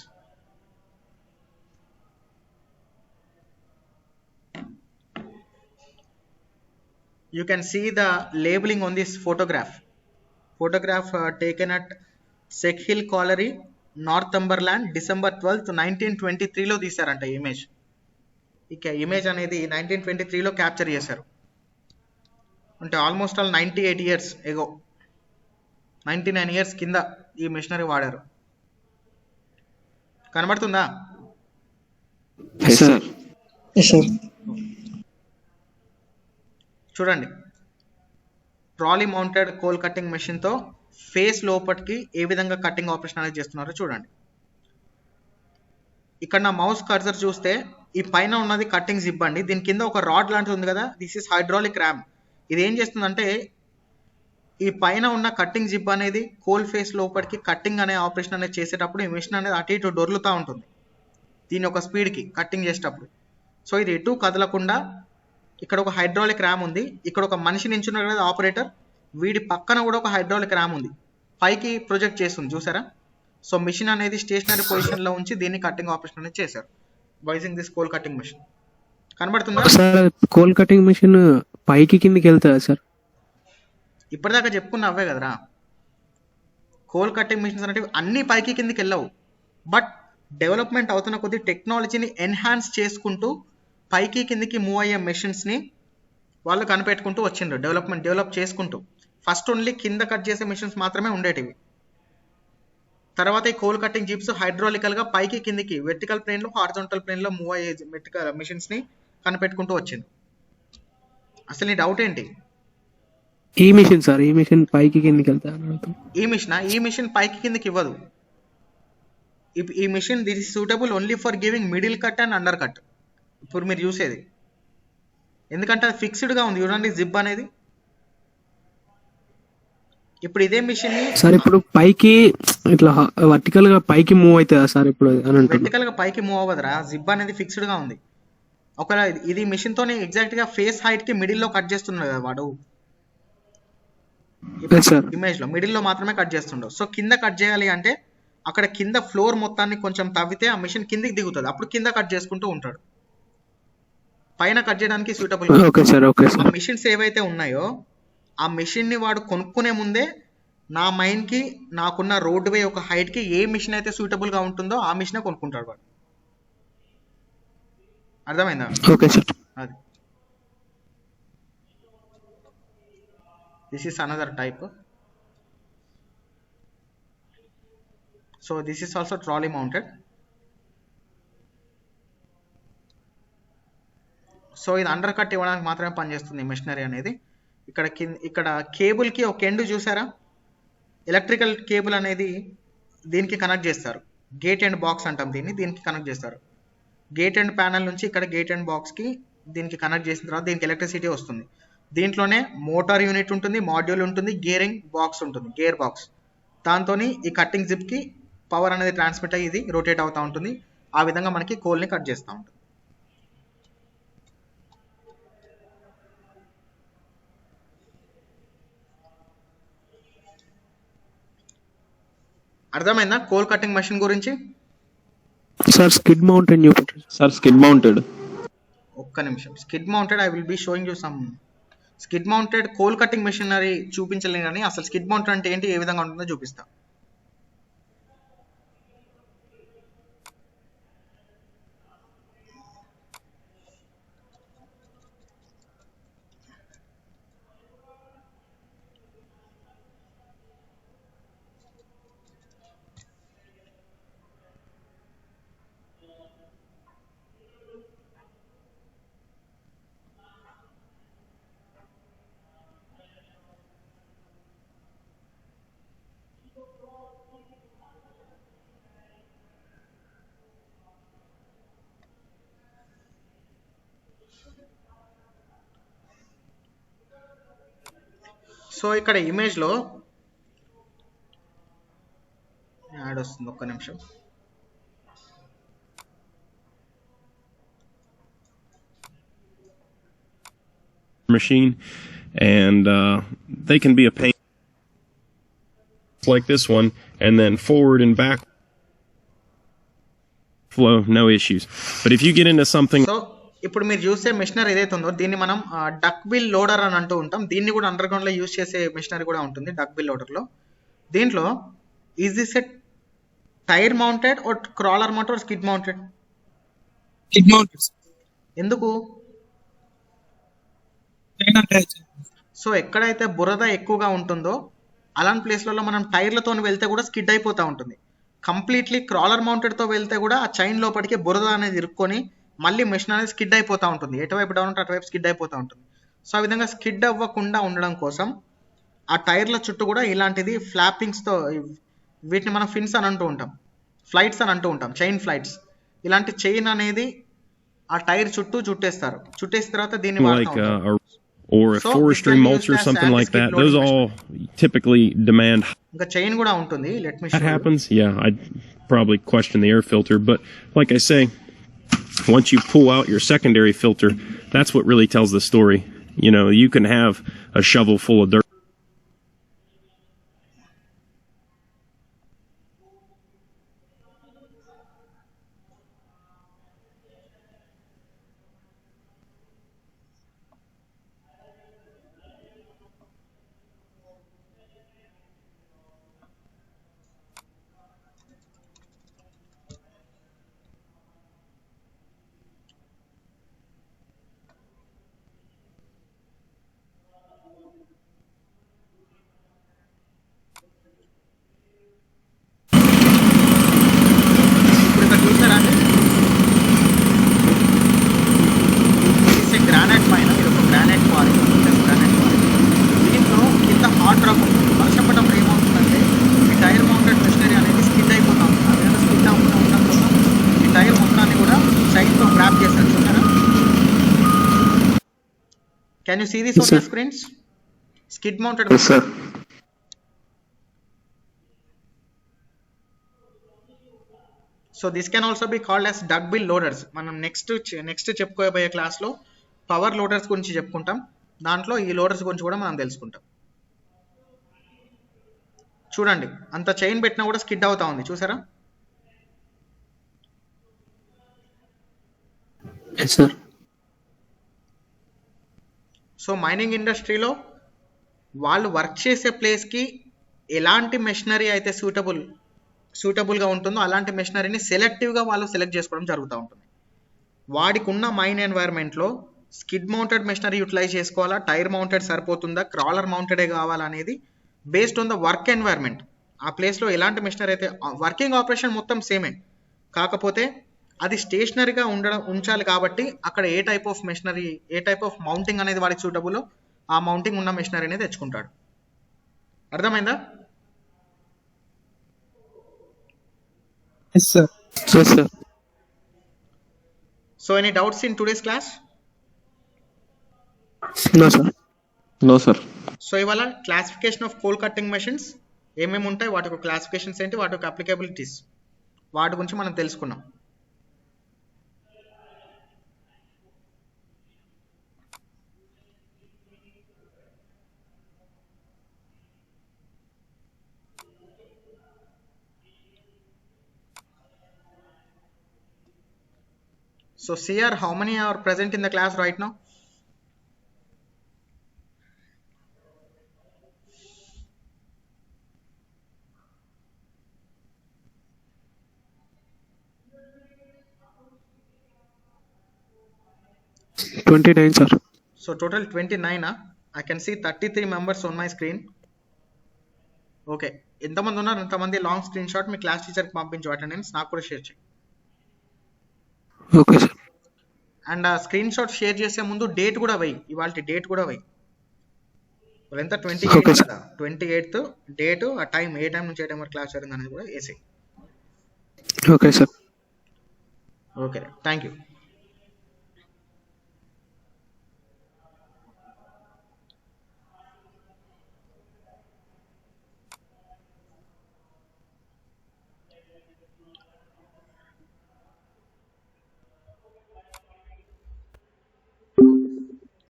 You can see the labeling on this photograph. Taken at Sek Hill Colliery, Northumberland, December 12th, 1923 లో తీశారంట ఇమేజ్. ఇక ఇమేజ్ అనేది 1923లో క్యాప్చర్ చేశారు. అంటే ఆల్మోస్ట్ ఆల్ 98 years ఎగో, 99 years కింద ఈ మెషినరీ వాడారు. కనబడుతుందా? Yes, sir. Yes, sir. చూడండి ట్రాలీ మౌంటెడ్ కోల్ కట్టింగ్ మెషిన్తో ఫేస్ లోపటికి ఏ విధంగా కట్టింగ్ ఆపరేషన్ అనేది చేస్తున్నారో చూడండి. ఇక్కడ నా మౌస్ కర్సర్ చూస్తే ఈ పైన ఉన్నది కట్టింగ్ జిప్ అండి. దీని కింద ఒక రాడ్ లాంటిది ఉంది కదా, దిస్ ఇస్ హైడ్రాలిక్ ర్యామ్. ఇది ఏం చేస్తుందంటే ఈ పైన ఉన్న కట్టింగ్ జిప్ అనేది కోల్ ఫేస్ లోపలికి కట్టింగ్ అనే ఆపరేషన్ అనేది చేసేటప్పుడు ఈ మిషన్ అనేది అటు ఇటు డొర్లుతూ ఉంటుంది దీని ఒక స్పీడ్కి కట్టింగ్ చేసేటప్పుడు. సో ఇది ఎటు కదలకుండా ఇక్కడ ఒక హైడ్రాలిక్ ర్యామ్ ఉంది. ఇక్కడ ఒక మనిషి నించున్నాడు కదా ఆపరేటర్, వీడి పక్కన కూడా ఒక హైడ్రాలిక్ ర్యామ్ ఉంది, పైకి ప్రొజెక్ట్ చేస్తుంది చూసారా. సో మిషన్ అనేది స్టేషనరీ పొజిషన్లో ఉంచి దీన్ని కట్టింగ్ ఆపరేషన్ అనేది చేశారు using this coal cutting machine. కనబడుతుందా సార్? కోల్ కటింగ్ మిషన్ పైకి కిందికి వెళ్తుందా సార్? ఇప్పటిదాకా చెప్పుకున్న అవే కదరా కోల్ కటింగ్ మిషన్స్ అనేవి అన్ని పైకి కిందికి వెళ్ళవు. బట్ డెవలప్మెంట్ అవుతున్న కొద్దీ టెక్నాలజీని ఎన్హాన్స్ చేసుకుంటూ పైకి కిందికి మూవ్ అయ్యే మెషిన్స్ని వాళ్ళు కనిపెట్టుకుంటూ వచ్చిండ్రు, డెవలప్ చేసుకుంటూ. ఫస్ట్ ఓన్లీ కింద కట్ చేసే మిషన్స్ మాత్రమే ఉండేటివి. తర్వాత ఈ కోల్ కటింగ్ జిప్స్ హైడ్రాలికల్గా పైకి కిందికి వెర్టికల్ ప్లేన్లో హారిజాంటల్ ప్లేన్లో మూవ్ అయ్యే మిషన్స్ని కనిపెట్టుకుంటూ వచ్చింది. అసలు నీ డౌట్ ఏంటి? ఈ మిషన్ సార్, ఈ మిషన్ పైకి కిందికి వెళ్తా? ఈ మిషన్ పైకి కిందికి ఇవ్వదు. ఈ machine this is suitable only for giving middle cut and under cut. ఇప్పుడు మీరు చూసేది ఎందుకంటే అది ఫిక్స్డ్గా ఉంది చూడండి జిప్ అనేది. ఇప్పుడు ఇదే మిషన్ సార్ ఇప్పుడు పైకి ఇట్లా వర్టికల్ గా పైకి మూవ్ అవుతుందా సార్ ఇప్పుడు అని అంటున్నా? వెర్టికల్ గా పైకి మూవ్ అవ్వదురా, జిప్ అనేది ఫిక్స్డ్ గా ఉంది. ఒకవేళ ఇది మిషన్ తోనే ఎగ్జాక్ట్ గా ఫేస్ హైట్ కి మిడిల్ లో కట్ చేస్తున్నాడు కదా వాడు ఇమేజ్ లో, మిడిల్ లో మాత్రమే కట్ చేస్తుండవు. సో కింద కట్ చేయాలి అంటే అక్కడ కింద ఫ్లోర్ మొత్తాన్ని కొంచెం తవ్వితే ఆ మిషన్ కిందికి దిగుతుంది, అప్పుడు కింద కట్ చేసుకుంటూ ఉంటాడు. పైన కట్ చేయడానికి సూటబుల్. ఆ మిషన్స్ ఏవైతే ఉన్నాయో ఆ మిషన్ ని వాడు కొనుక్కునే ముందే నా మైండ్ కి నాకున్న రోడ్ వే ఒక హైట్ కి ఏ మిషన్ అయితే సూటబుల్ గా ఉంటుందో ఆ మిషన్ కొనుక్కుంటాడు వాడు. అర్థమైందా? Okay sir. అది this is another type. So this is also trolley mounted. So ఇది అండర్ కట్ ఇవ్వడానికి మాత్రమే పనిచేస్తుంది మిషనరీ అనేది. ఇక్కడ కేబుల్ కి ఒక ఎండ్ చూసారా, ఎలక్ట్రికల్ కేబుల్ అనేది దీనికి కనెక్ట్ చేస్తారు. గేట్ అండ్ బాక్స్ అంటాం దీన్ని, దీనికి కనెక్ట్ చేస్తారు. గేట్ అండ్ ప్యానల్ నుంచి ఇక్కడ గేట్ అండ్ బాక్స్ కి దీనికి కనెక్ట్ చేసిన తర్వాత దీనికి ఎలక్ట్రిసిటీ వస్తుంది. దీంట్లోనే మోటార్ యూనిట్ ఉంటుంది, మాడ్యూల్ ఉంటుంది, గేరింగ్ బాక్స్ ఉంటుంది, గేర్ బాక్స్. దాంతో ఈ కట్టింగ్ జిప్ కి పవర్ అనేది ట్రాన్స్మిట్ అయ్యి ఇది రొటేట్ అవుతూ ఉంటుంది. ఆ విధంగా మనకి కోల్ని కట్ చేస్తూ ఉంటుంది. అర్థమైందా కోల్ కటింగ్ మెషిన్ గురించి? Sir skid mounted sir skid mounted ఒక్క నిమిషం. Skid mounted I will be showing you some skid mounted coal cutting machinery చూపించలేను కానీ అసలు స్కిడ్ మౌంటెడ్ అంటే ఏంటి, ఏ విధంగా ఉంటుందో చూపిస్తా. సో ఇక్కడ ఇమేజ్ లో యాడ్ వస్తుంది, ఒక్క నిమిషం. machine, and they can be a pain like this one, and then forward and back flow, no issues. But if you get into something, so ఇప్పుడు మీరు చూసే మిషనరీ ఏదైతే ఉందో దీన్ని మనం డక్ బిల్ లోడర్ అని అంటూ ఉంటాం. దీన్ని కూడా అండర్ గ్రౌండ్ లో యూజ్ చేసే మిషనరీ కూడా ఉంటుంది డక్ బిల్ లోడర్ లో. దీంట్లో is this a tyre mounted or crawler mounted or skid mounted? Skid mounted. ఎందుకు? సో ఎక్కడైతే బురద ఎక్కువగా ఉంటుందో అలాంటి ప్లేస్లలో మనం టైర్లతో వెళ్తే కూడా స్కిడ్ అయిపోతూ ఉంటుంది. కంప్లీట్లీ క్రాలర్ మౌంటెడ్తో వెళ్తే కూడా ఆ చైన్ లోపలికి బురద అనేది ఇరుక్కొని మళ్ళీ మెషిన్ అనేది స్కిడ్ అయిపోతూ ఉంటుంది, ఎటువైపు డౌన్ ఉంటే అటువైపు స్కిడ్ అయిపోతూ ఉంటుంది. సో ఆ విధంగా స్కిడ్ అవ్వకుండా ఉండడం కోసం ఆ టైర్ల చుట్టూ కూడా ఇలాంటిది ఫ్లాపింగ్స్తో, వీటిని మనం ఫిన్స్ అని అంటూ ఉంటాం, ఫ్లైట్స్ అని అంటూ ఉంటాం, చైన్ ఫ్లైట్స్. ఇలాంటి చైన్ అనేది ఆ టైర్ చుట్టూ చుట్టేస్తారు. చుట్టేసిన తర్వాత దీన్ని వాడుతూ like ఉంటారు. or a So, forestry it can be mulch or used as something like anti-skid that. loading Those all typically demand. ఇంకా చైన్ కూడా ఉంటుంది. Let me That happens. Yeah, I'd probably question the air filter, but like I say, once you pull out your secondary filter, that's what really tells the story. You know, you can have a shovel full of dirt. ఇప్పుడు ఇక్కడ చూసారా అండి, గ్రానైట్ పైన ఇది ఒక గ్రానైట్ క్వారీ, గ్రానైట్ క్వారీ. దీంట్లో కింద హాట్ రాక్ ఉంటుంది. వర్షం పడటం ఏమవుతుందంటే ఈ టైర్ మౌంటెడ్ మెషినరీ అనేది స్కిడ్ అయిపోతా ఉంటుంది. అదేవిధంగా స్కిడ్ ఉండడం కోసం ఈ టైర్ మొత్తాన్ని కూడా చైన్తో ర్యాప్ చేస్తారు. చూసారా? Can you see this on the screens? Skid mounted. Yes, sir. So this can also be called as duck bill loaders. మనం నెక్స్ట్ చెప్పుకోబోయే క్లాస్లో పవర్ లోడర్స్ గురించి చెప్పుకుంటాం. దాంట్లో ఈ లోడర్స్ గురించి కూడా మనం తెలుసుకుంటాం. చూడండి, అంత చైన్ పెట్టినా కూడా స్కిడ్ అవుతా ఉంది. చూసారా? Yes, sir. సో మైనింగ్ ఇండస్ట్రీలో వాళ్ళు వర్క్ చేసే ప్లేస్కి ఎలాంటి మెషినరీ అయితే సూటబుల్గా ఉంటుందో అలాంటి మెషినరీని సెలెక్టివ్గా వాళ్ళు సెలెక్ట్ చేసుకోవడం జరుగుతూ ఉంటుంది. వాడికి ఉన్న మైన్ ఎన్వైర్న్మెంట్లో స్కిడ్ మౌంటెడ్ మెషినరీ యూటిలైజ్ చేసుకోవాలా, టైర్ మౌంటెడ్ సరిపోతుందా, క్రాలర్ మౌంటెడే కావాలనేది based on the work environment. ఆ ప్లేస్లో ఎలాంటి మెషినరీ అయితే వర్కింగ్ ఆపరేషన్ మొత్తం సేమే, కాకపోతే అది స్టేషనరీగా ఉంచాలి కాబట్టి అక్కడ ఏ టైప్ ఆఫ్ మెషినరీ, ఏ టైప్ ఆఫ్ మౌంటింగ్ అనేది వాడికి సూటబుల్, ఆ మౌంటింగ్ ఉన్న మెషినరీనే తెచ్చుకుంటాడు. అర్థమైందా? Yes sir. Yes, sir. So any doubts in today's class? No, sir. No, sir. So ఇవాళ classification of coal cutting machines ఏమేమి ఉంటాయి, వాటి యొక్క క్లాసిఫికేషన్స్ ఏంటి, వాటి యొక్క అప్లికేబిలిటీస్, వాటి గురించి మనం తెలుసుకున్నాం. So CR, how many are present in the class right now? $29, sir. So total 29. I can see 33 members on my screen. Okay, ఎంతమంది ఉన్నారు అంతమంది లాంగ్ స్క్రీన్ షాట్ మీ క్లాస్ టీచర్కి పంపించు, అటెండెన్స్ నాకు కూడా షేర్ చేయి. Okay, sir. అండ్ ఆ స్క్రీన్ షాట్ షేర్ చేసే ముందు డేట్ కూడా వెయ్యి, ఇవాళ డేట్ కూడా వెయ్యి. ఎంత 28 Okay, sir. కదా, 28th డేట్, ఆ టైం, ఏ టైం నుంచి ఏ టైం వరకు క్లాస్ జరిగింది అనేది కూడా వేసేయి. Okay, sir. Okay, thank you.